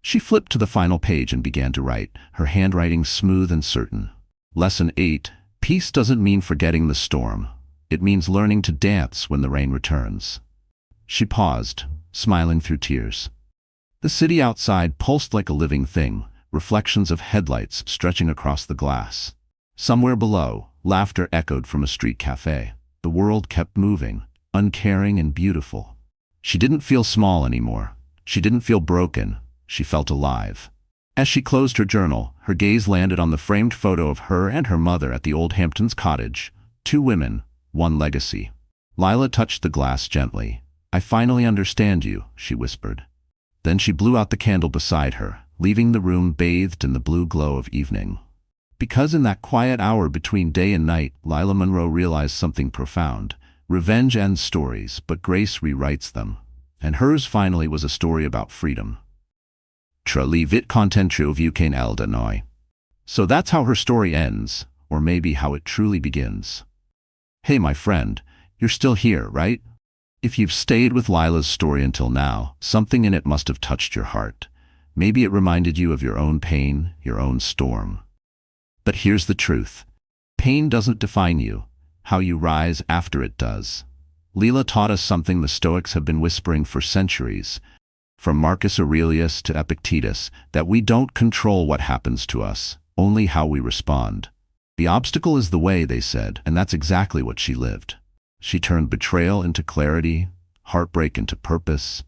Speaker 1: She flipped to the final page and began to write, her handwriting smooth and certain. Lesson 8. Peace doesn't mean forgetting the storm. It means learning to dance when the rain returns. She paused, smiling through tears. The city outside pulsed like a living thing, reflections of headlights stretching across the glass. Somewhere below, laughter echoed from a street cafe. The world kept moving, uncaring and beautiful. She didn't feel small anymore. She didn't feel broken. She felt alive. As she closed her journal, her gaze landed on the framed photo of her and her mother at the old Hamptons cottage. 2 women, 1 legacy. Lila touched the glass gently. "I finally understand you," she whispered. Then she blew out the candle beside her, leaving the room bathed in the blue glow of evening. Because in that quiet hour between day and night, Lila Monroe realized something profound. Revenge ends stories, but grace rewrites them. And hers finally was a story about freedom. Tra vit contentru vu cain elda noi. So that's how her story ends, or maybe how it truly begins. Hey my friend, you're still here, right? If you've stayed with Lila's story until now, something in it must have touched your heart. Maybe it reminded you of your own pain, your own storm. But here's the truth. Pain doesn't define you. How you rise after it does. Lila taught us something the Stoics have been whispering for centuries, from Marcus Aurelius to Epictetus, that we don't control what happens to us, only how we respond. The obstacle is the way, they said, and that's exactly what she lived. She turned betrayal into clarity, heartbreak into purpose,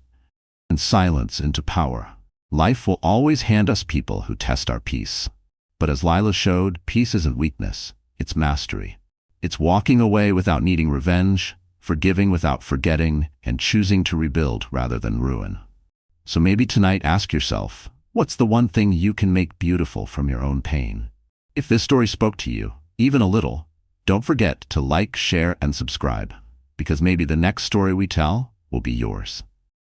Speaker 1: and silence into power. Life will always hand us people who test our peace. But as Lila showed, peace isn't weakness, it's mastery. It's walking away without needing revenge, forgiving without forgetting, and choosing to rebuild rather than ruin. So maybe tonight ask yourself, what's the one thing you can make beautiful from your own pain? If this story spoke to you, even a little, don't forget to like, share, and subscribe, because maybe the next story we tell will be yours.